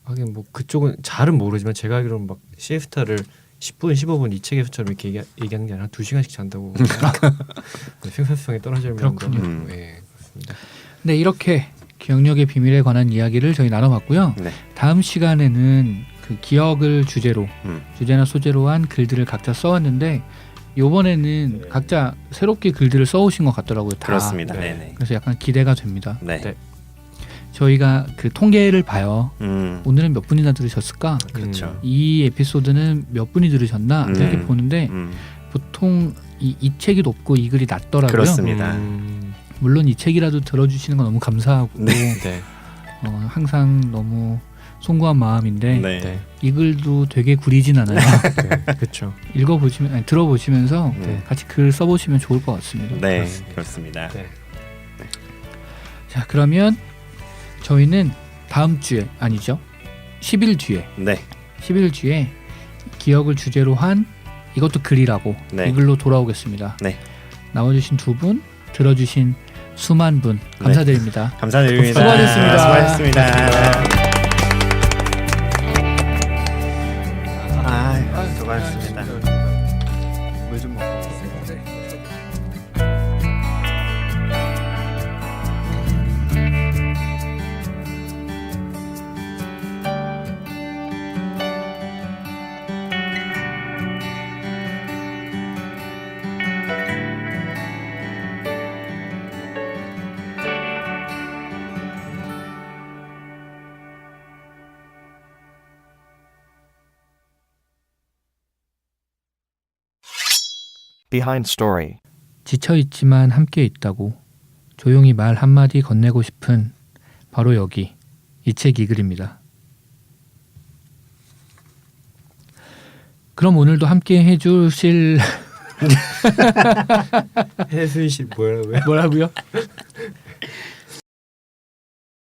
D: 하긴 뭐 그쪽은 잘은 모르지만 제가 알기로는 막 시에스타를 10분, 15분 이 책에서처럼 이렇게 얘기하는 게 아니라 2시간씩 잔다고. 생산성이 떨어지면
A: 그렇군요.
D: 네, 그렇습니다.
A: 네, 이렇게 기억력의 비밀에 관한 이야기를 저희 나눠봤고요.
C: 네.
A: 다음 시간에는 그 기억을 주제로 주제나 소재로 한 글들을 각자 써왔는데 이번에는 각자 새롭게 글들을 써오신 것 같더라고요. 다.
C: 그렇습니다.
D: 네.
C: 네네.
A: 그래서 약간 기대가 됩니다.
C: 네.
D: 네.
A: 저희가 그 통계를 봐요.
C: 음.
A: 오늘은 몇 분이나 들으셨을까?
C: 그렇죠.
A: 이 에피소드는 몇 분이 들으셨나? 이렇게 보는데
C: 음.
A: 보통 이 책이 높고 이 글이 낮더라고요.
C: 그렇습니다.
A: 물론 이 책이라도 들어주시는 건 너무 감사하고
C: 네.
D: 네.
A: 항상 너무 송구한 마음인데
C: 네.
D: 네.
A: 이 글도 되게 구리진 않아요.
D: 네. 그렇죠.
A: 들어보시면서
C: 네.
A: 같이 글 써보시면 좋을 것 같습니다.
C: 네. 그렇습니다.
D: 네.
A: 자, 그러면 저희는 다음 주에 아니죠? 10일 뒤에
C: 네.
A: 10일 뒤에 기억을 주제로 한 이것도 글이라고
C: 네.
A: 이 글로 돌아오겠습니다.
C: 네.
A: 나와주신 두 분, 들어주신 수만 분 감사드립니다.
C: 감사드립니다.
A: 수고하셨습니다.
C: 수고하셨습니다. 수고하셨습니다.
A: 물 좀 먹고.
E: Behind Story.
A: 지쳐있지만 함께 있다고 조용히 말 한마디 건네고 싶은 바로 여기 이 책 이 글입니다. 그럼 오늘도 함께 해주실
D: 해수인 씨 뭐라고요?
A: 뭐라고요?